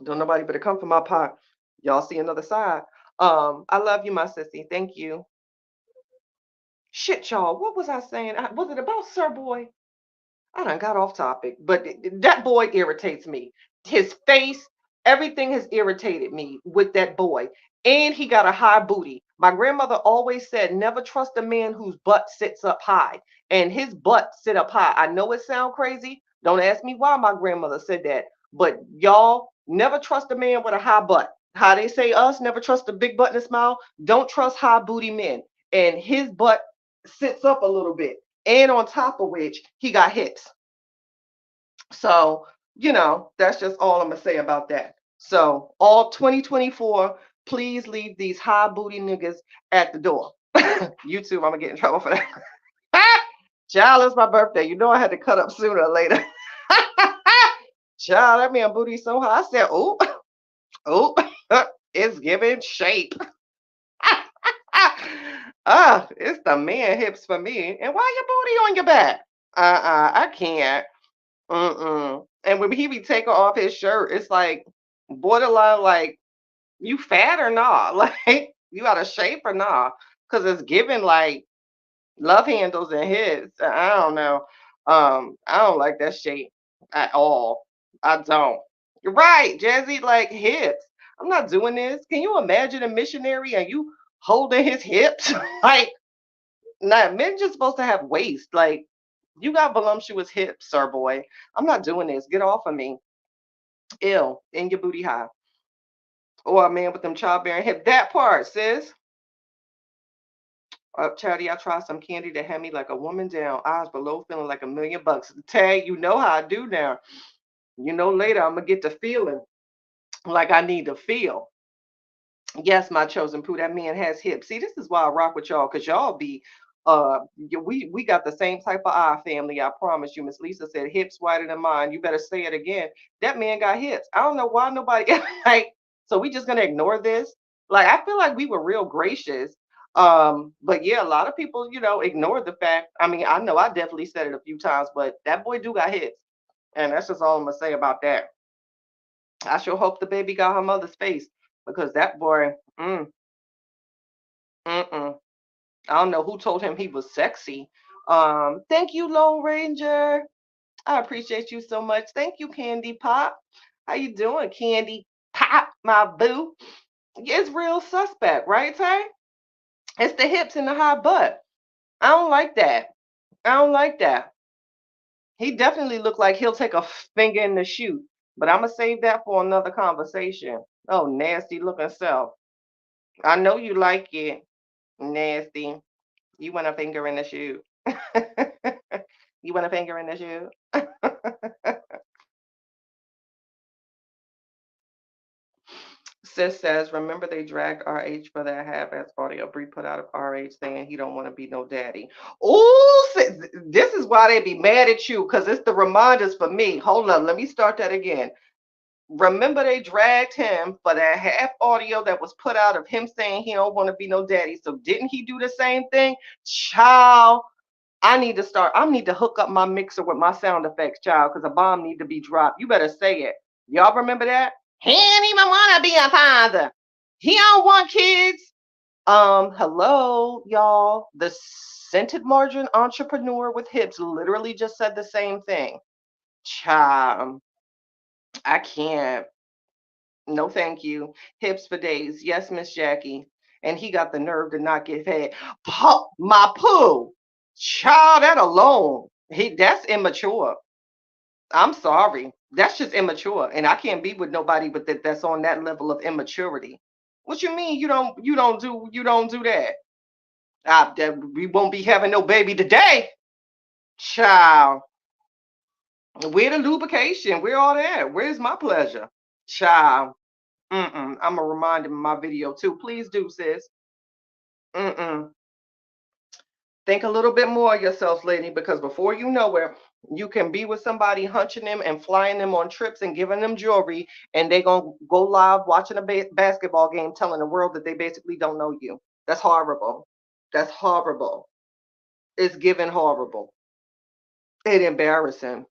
don't nobody better come for my pot. Y'all see another side. I love you, my sissy. Thank you. Shit, y'all. What was I saying? Was it about Sir Boy? I done got off topic, but that boy irritates me. His face, everything has irritated me with that boy. And he got a high booty. My grandmother always said, never trust a man whose butt sits up high. And his butt sit up high. I know it sounds crazy. Don't ask me why my grandmother said that. But y'all, never trust a man with a high butt. How they say us, never trust a big butt and a smile. Don't trust high booty men. And his butt sits up a little bit. And on top of which, he got hips. So, that's just all I'm going to say about that. So, all 2024, please leave these high booty niggas at the door. YouTube, I'm going to get in trouble for that. Child, it's my birthday. You know I had to cut up sooner or later. Child, that man booty so high. I said, oh, oh, it's giving shape. It's the man hips for me. And why your booty on your back? I can't. Mm-mm. And when he be taking off his shirt, it's like borderline like you fat or not? Like you out of shape or not? Because it's giving like love handles and hips. I don't know. I don't like that shape at all. I don't. You're right, Jazzy, like hips. I'm not doing this. Can you imagine a missionary and you holding his hips? Like, nah, men just supposed to have waist. Like, you got voluptuous hips, sir boy. I'm not doing this. Get off of me. Ill in your booty high. Or a man with them childbearing hip. That part, sis. Charity, I tried some candy that had me like a woman down, eyes below, feeling like $1 million. Tag, you know how I do now. You know later I'm gonna get to feeling like I need to feel. Yes, my chosen poo. That man has hips. See, this is why I rock with y'all, cause y'all be we got the same type of eye family. I promise you. Miss Lisa said hips wider than mine. You better say it again. That man got hips. I don't know why nobody like. So we just gonna ignore this. Like I feel like we were real gracious. But yeah, a lot of people, ignore the fact. I mean, I know I definitely said it a few times, but that boy do got hips, and that's just all I'm gonna say about that. I sure hope the baby got her mother's face because that boy, Mm-mm. I don't know who told him he was sexy. Thank you, Lone Ranger. I appreciate you so much. Thank you, Candy Pop. How you doing, Candy Pop, my boo? It's real suspect, right, Tay? It's the hips and the high butt. I don't like that. I don't like that. He definitely looked like he'll take a finger in the shoe, but I'm gonna save that for another conversation. Oh, nasty looking self. I know you like it, nasty. You want a finger in the shoe? You want a finger in the shoe? Sis says, remember they dragged RH for that half-ass audio Bree put out of RH saying he don't want to be no daddy. Ooh, this is why they be mad at you, because it's the reminders for me. Hold on, let me start that again. Remember they dragged him for that half audio that was put out of him saying he don't want to be no daddy. So didn't he do the same thing? Child, I need to hook up my mixer with my sound effects, child, because a bomb need to be dropped. You better say it. Y'all remember that? He ain't even want to be a father. He don't want kids. Hello, y'all. The scented margarine entrepreneur with hips literally just said the same thing. Child, I can't. No, thank you. Hips for days. Yes, Miss Jackie. And he got the nerve to not get fed. My poo. Child, that alone. That's immature. I'm sorry. That's just immature. And I can't be with nobody but that's on that level of immaturity. What you mean you don't do that? We won't be having no baby today. Child. Where the lubrication? Where all that? Where's my pleasure? Child. Mm-mm. I'm gonna remind him in my video too. Please do, sis. Mm-mm. Think a little bit more of yourself, lady, because before you know it, you can be with somebody hunching them and flying them on trips and giving them jewelry, and they gonna go live watching a basketball game, telling the world that they basically don't know you. That's horrible. That's horrible. It's given horrible. It's embarrassing,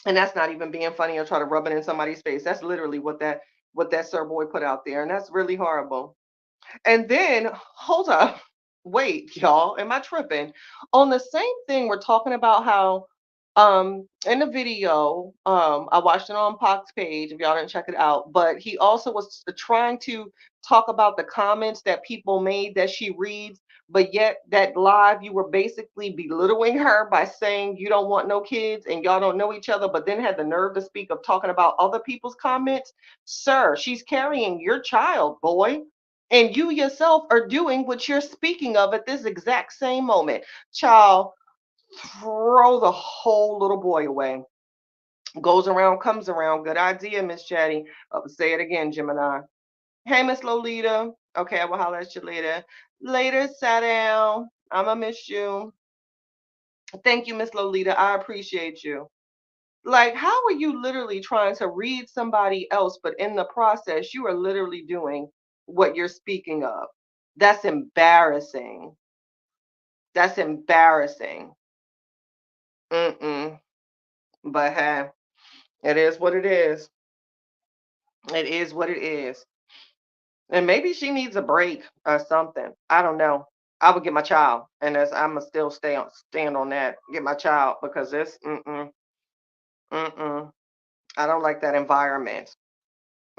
and that's not even being funny or try to rub it in somebody's face. That's literally what that sir boy put out there, and that's really horrible. And then, hold up, wait, y'all, am I tripping? On the same thing, we're talking about how, in the video, I watched it on Pac's page. If y'all didn't check it out, but he also was trying to talk about the comments that people made that she reads. But yet, that live, you were basically belittling her by saying you don't want no kids and y'all don't know each other, but then had the nerve to speak of talking about other people's comments. Sir, she's carrying your child, boy, and you yourself are doing what you're speaking of at this exact same moment. Child, throw the whole little boy away. Goes around, comes around. Good idea, Miss Chatty. Say it again, Gemini. Hey, Miss Lolita. Okay, I will holler at you later. Later, sat down. I'ma miss you. Thank you, Miss Lolita. I appreciate you. Like, how are you literally trying to read somebody else, but in the process, you are literally doing what you're speaking of? That's embarrassing. That's embarrassing. Mm-mm. But hey, it is what it is. It is what it is. And maybe she needs a break or something. I don't know. I would get my child, and as I'ma still stand on that. Get my child because this, mm-mm. I don't like that environment.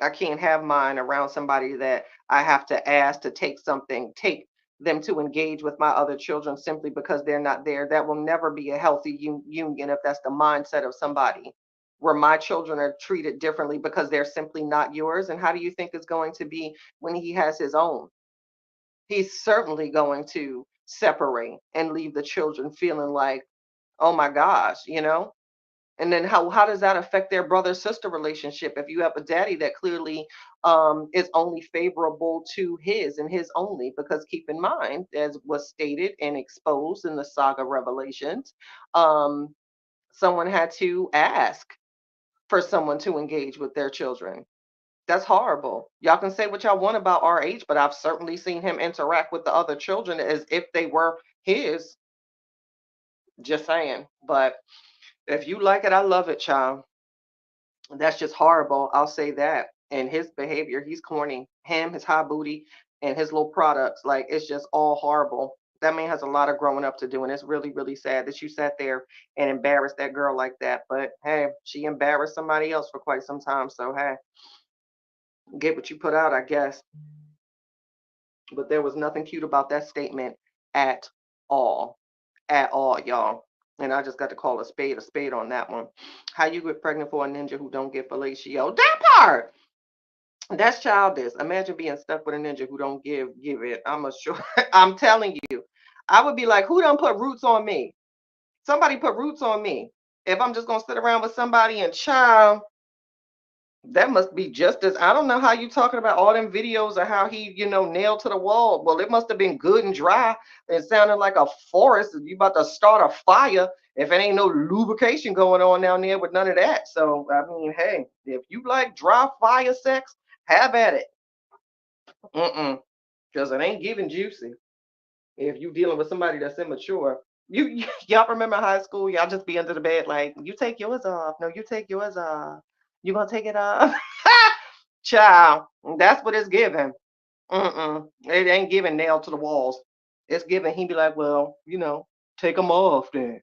I can't have mine around somebody that I have to ask to take them to engage with my other children simply because they're not there. That will never be a healthy union if that's the mindset of somebody where my children are treated differently because they're simply not yours. And how do you think it's going to be when he has his own? He's certainly going to separate and leave the children feeling like, oh my gosh. And then how does that affect their brother sister relationship if you have a daddy that clearly is only favorable to his and his only? Because keep in mind, as was stated and exposed in the saga Revelations, um, someone had to ask for someone to engage with their children. That's horrible. Y'all can say what y'all want about RH, but I've certainly seen him interact with the other children as if they were his. Just saying. But if you like it, I love it, child. That's just horrible. I'll say that. And his behavior, he's corny. Him, his high booty. and his little products. Like it's just all horrible. That man has a lot of growing up to do, and it's really, really sad that you sat there and embarrassed that girl like that. But hey, she embarrassed somebody else for quite some time. So hey, get what you put out, I guess. But there was nothing cute about that statement at all. At all, y'all. And I just got to call a spade on that one. How you get pregnant for a ninja who don't get fellatio? That part! That's childish. Imagine being stuck with a ninja who don't give it. I'm a sure I'm telling you. I would be like, who done put roots on me? Somebody put roots on me. If I'm just gonna sit around with somebody and child, that must be just as I don't know how you talking about all them videos of how he, nailed to the wall. Well, it must have been good and dry. It sounded like a forest. You about to start a fire if it ain't no lubrication going on down there with none of that. So I mean, hey, if you like dry fire sex, have at it. Mm-mm. Because it ain't giving juicy. If you dealing with somebody that's immature. Y'all remember high school? Y'all just be under the bed like, you take yours off. No, you take yours off. You gonna take it off? Child, that's what it's giving. Mm-mm. It ain't giving nailed to the walls. It's giving he be like, well, take them off then.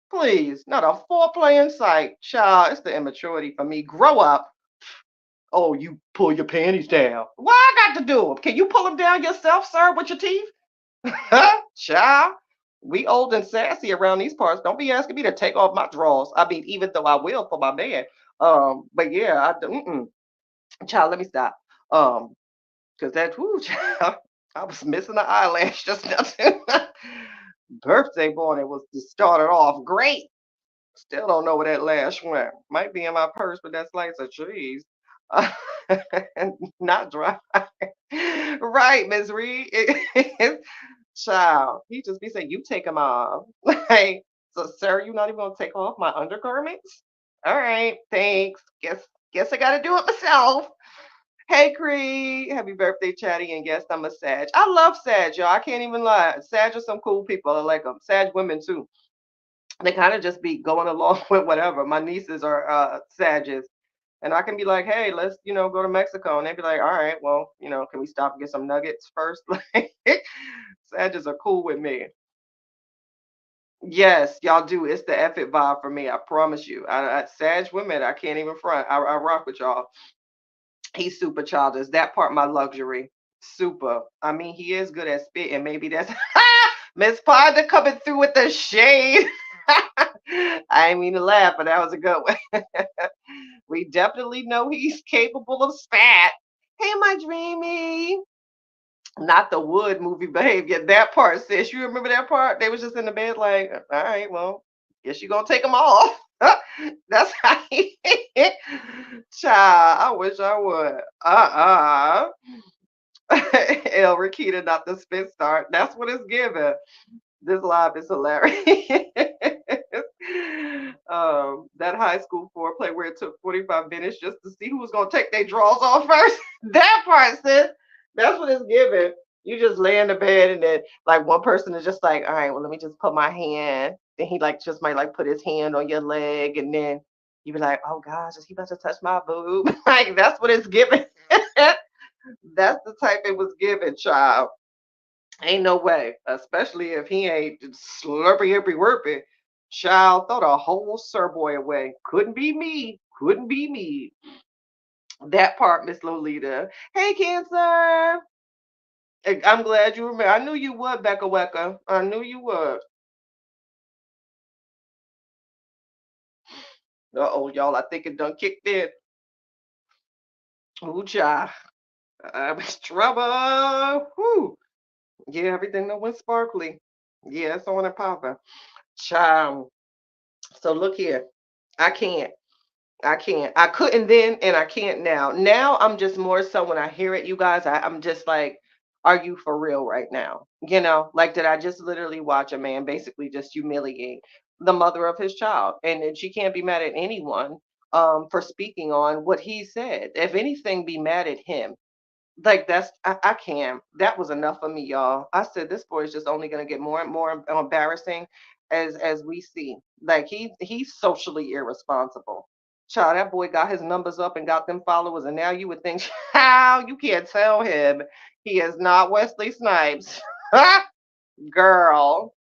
Please, not a foreplay in sight. Child, it's the immaturity for me. Grow up. Oh, you pull your panties down. Why I got to do them? Can you pull them down yourself, sir, with your teeth? Child, we old and sassy around these parts. Don't be asking me to take off my drawers. I mean, even though I will for my man. But yeah, child, let me stop. Because that whoo, child, I was missing the eyelash just nothing. Birthday boy, it was just started off great. Still don't know where that lash went. Might be in my purse, but that slice of cheese. Uh, Not dry. Right, Miss Reed. Child, he just be saying, you take them off. Like, so sir, you not even gonna take off my undergarments? All right, thanks. Guess I gotta do it myself. Hey Creed, happy birthday, Chatty, and yes, I'm a Sag. I love Sag, y'all. I can't even lie. Sag are some cool people. I like them. Sag women too. They kind of just be going along with whatever. My nieces are Sages, and I can be like, hey, let's go to Mexico, and they'd be like, all right, well, can we stop and get some nuggets first? Like, Sages are cool with me. Yes, y'all do. It's the effort vibe for me. I promise you. Sag women, I can't even front. I rock with y'all. He's super childish. That part, my luxury. Super. I mean, he is good at spitting. Maybe that's Miss Podder coming through with the shade. I didn't mean to laugh, but that was a good one. We definitely know he's capable of spat. Hey, my dreamy. Not the wood movie behavior. That part, sis. You remember that part? They was just in the bed like, all right, well, guess you gonna take them off. That's how he Child, I wish I would. El Rakita, not the spit start. That's what it's giving. This live is hilarious. That high school foreplay where it took 45 minutes just to see who was gonna take their drawers off first. That part, sis. That's what it's giving. You just lay in the bed and then like one person is just like, all right, well, let me just put my hand. Then he like just might like put his hand on your leg and then you be like, oh gosh, is he about to touch my boob? Like that's what it's giving. That's the type it was given, child. Ain't no way, especially if he ain't slurpy hippy wurpy. Child, throw the whole sir boy away. Couldn't be me. Couldn't be me. That part, Miss Lolita. Hey, Cancer. I'm glad you remember. I knew you would, Becca Wecca. I knew you would. Uh-oh, y'all. I think it done kicked in. Ooh, child. I'm in trouble. Whew. Yeah, everything that went sparkly. Yeah, it's on and popping. Child. So look here. I can't. I can't. I couldn't then and I can't now. Now I'm just more so when I hear it, you guys, I'm just like, are you for real right now? Like did I just literally watch a man basically just humiliate the mother of his child? And then she can't be mad at anyone for speaking on what he said. If anything, be mad at him. Like I can't. That was enough for me, y'all. I said this boy is just only gonna get more and more embarrassing as we see. Like he's socially irresponsible. Child, that boy got his numbers up and got them followers, and now you would think, how you can't tell him He is not Wesley Snipes. Girl,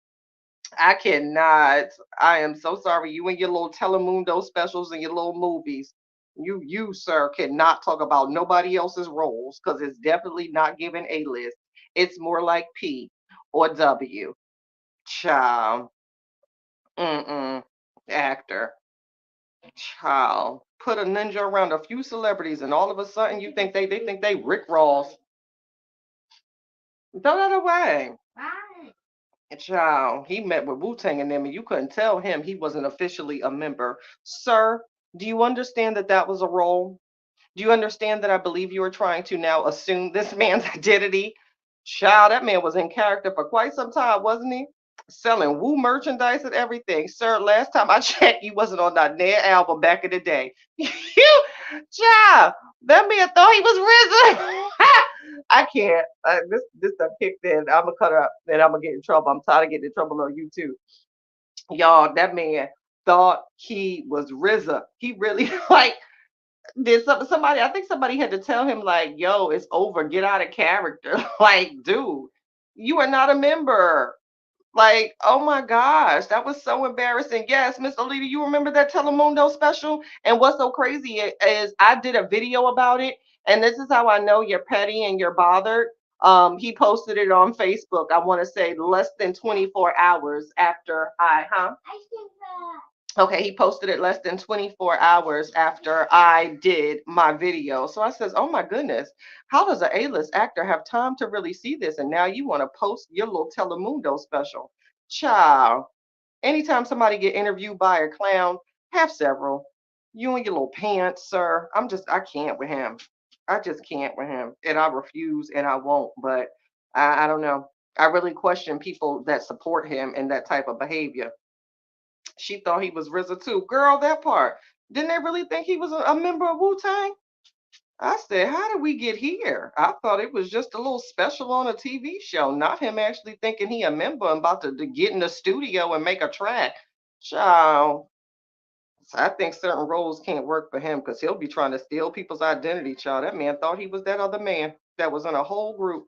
I cannot. I am so sorry. You and your little Telemundo specials and your little movies. You, sir, cannot talk about nobody else's roles because it's definitely not given A list. It's more like P or W. Child. Mm-mm. Actor. Child. Put a ninja around a few celebrities and all of a sudden you think they think they Rick Ross. Throw that away. Right. Child, he met with Wu Tang and them, and you couldn't tell him he wasn't officially a member. Sir, do you understand that that was a role? Do you understand that I believe you are trying to now assume this man's identity? Child, that man was in character for quite some time, wasn't he? Selling Wu merchandise and everything. Sir, last time I checked, you wasn't on that Nair album back in the day. You, child, that man thought he was risen. I can't. This done kicked in. I'm gonna cut up and I'm gonna get in trouble. I'm tired of getting in trouble on YouTube. Y'all, that man thought he was RZA. He really like did somebody, I think somebody had to tell him like, yo, it's over, get out of character. Like, dude, you are not a member. Like, oh my gosh, that was so embarrassing. Yes, Miss Alita, you remember that Telemundo special? And what's so crazy is I did a video about it, and this is how I know you're petty and you're bothered. He posted it on Facebook, I want to say less than 24 hours after huh? I think Okay, he posted it less than 24 hours after I did my video. So I says, "Oh my goodness, how does an A-list actor have time to really see this? And now you want to post your little Telemundo special, child." Anytime somebody get interviewed by a clown, have several. You and your little pants, sir. I can't with him. I just can't with him, and I refuse, and I won't. But I don't know. I really question people that support him in that type of behavior. She thought he was RZA too. Girl, that part. Didn't they really think he was a member of Wu Tang? I said, how did we get here? I thought it was just a little special on a TV show, not him actually thinking he a member and about to get in the studio and make a track. Child. So I think certain roles can't work for him because he'll be trying to steal people's identity, child. That man thought he was that other man that was in a whole group.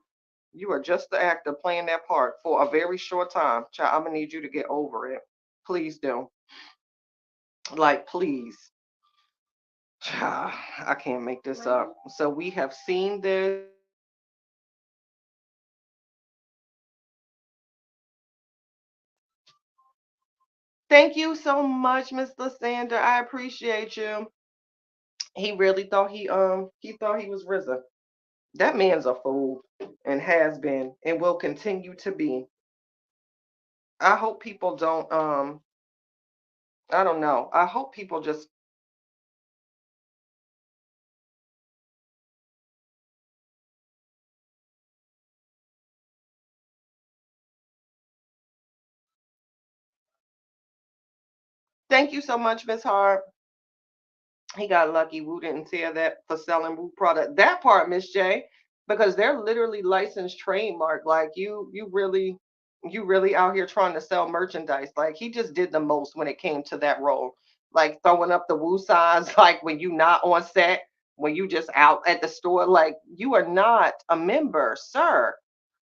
You are just the actor playing that part for a very short time. Child, I'm gonna need you to get over it. Please do. Like, please. I can't make this up. So we have seen this. Thank you so much, Miss Lysander. I appreciate you. He really thought he thought he was RZA. That man's a fool and has been and will continue to be. I hope people don't I don't know. I hope people just thank you so much, Miss Hart. He got lucky. Wu didn't tear that for selling Wu product. That part, Miss J, because they're literally licensed trademark. Like you really out here trying to sell merchandise. Like he just did the most when it came to that role. Like throwing up the Wu signs, like when you not on set, when you just out at the store, like you are not a member, sir.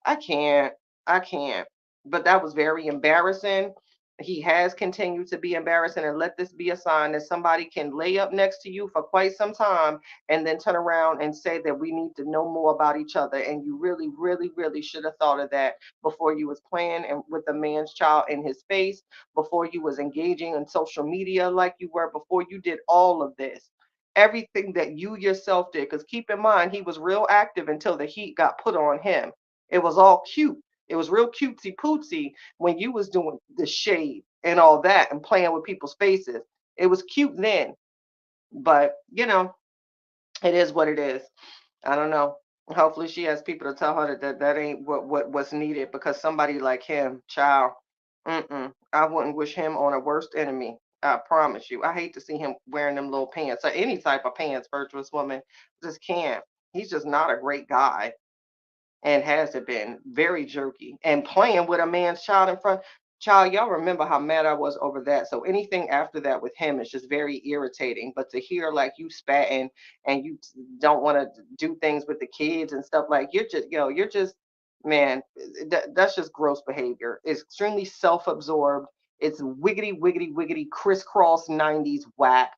I can't. I can't. But that was very embarrassing. He has continued to be embarrassing, and let this be a sign that somebody can lay up next to you for quite some time and then turn around and say that we need to know more about each other. And you really, really, really should have thought of that before you was playing and with a man's child in his face, before you was engaging in social media like you were, before you did all of this. Everything that you yourself did, because keep in mind, he was real active until the heat got put on him. It was all cute. It was real cutesy pootsy when you was doing the shade and all that and playing with people's faces. It was cute then, but it is what it is. I don't know. Hopefully she has people to tell her that ain't what's needed because somebody like him, child, I wouldn't wish him on a worst enemy. I promise you. I hate to see him wearing them little pants or any type of pants, virtuous woman. Just can't. He's just not a great guy and has it been very jerky and playing with a man's child in front. Child, y'all remember how mad I was over that. So anything after that with him is just very irritating. But to hear like you spatting and you don't want to do things with the kids and stuff, like you're just, you're just, man, that's just gross behavior. It's extremely self-absorbed. It's wiggity, wiggity, wiggity, crisscross 90s whack.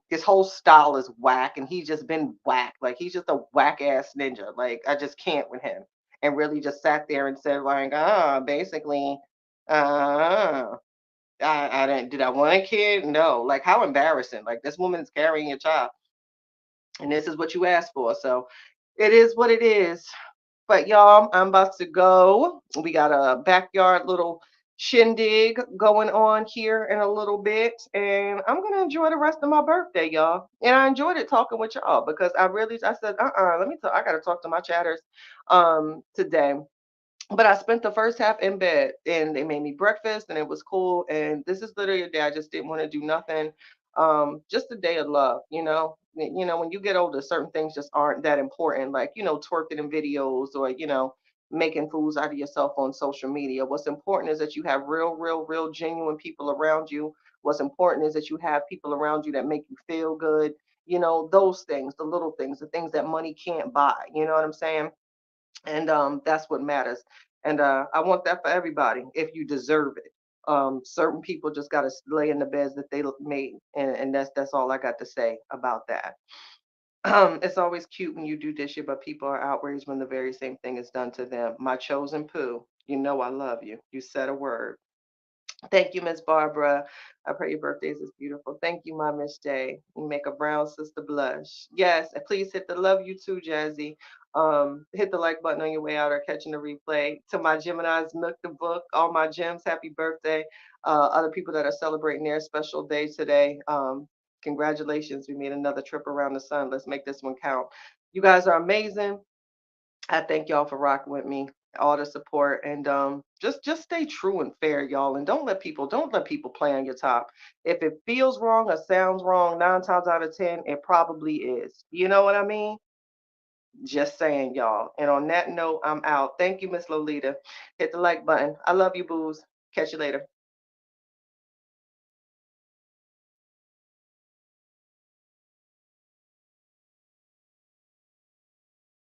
His whole style is whack, and he's just been whack. Like he's just a whack ass ninja. Like I just can't with him. And really just sat there and said like, basically I didn't. Did I want a kid? No. Like, how embarrassing. Like, this woman is carrying your child, and this is what you asked for. So, it is what it is. But, y'all, I'm about to go. We got a backyard little shindig going on here in a little bit, and I'm going to enjoy the rest of my birthday, y'all. And I enjoyed it talking with y'all because I said, let me talk. I got to talk to my chatters today, but I spent the first half in bed and they made me breakfast and it was cool. And this is literally a day I just didn't want to do nothing. Just a day of love, you know. When you get older, certain things just aren't that important, like, twerking in videos or, making fools out of yourself on social media. What's important is that you have real, real, real genuine people around you. What's important is that you have people around you that make you feel good. Those things, the little things, the things that money can't buy. You know what I'm saying? And that's what matters. And I want that for everybody if you deserve it. Certain people just got to lay in the beds that they made, and that's all I got to say about that. It's always cute when you do this shit, but people are outraged when the very same thing is done to them. My chosen poo, you know I love you. You said a word. Thank you, Miss Barbara. I pray your birthdays is beautiful. Thank you, my Miss J. You make a brown sister blush. Yes, and please hit the love you too, Jazzy. Hit the like button on your way out or catching the replay. To my Gemini's Nook the Book, all my gems, happy birthday. Other people that are celebrating their special day today. Congratulations. We made another trip around the sun. Let's make this one count. You guys are amazing. I thank y'all for rocking with me, all the support, and just stay true and fair, y'all, and don't let people play on your top. If it feels wrong or sounds wrong, 9 times out of 10, it probably is. You know what I mean? Just saying, y'all. And on that note, I'm out. Thank you, Miss Lolita. Hit the like button. I love you, booze. Catch you later.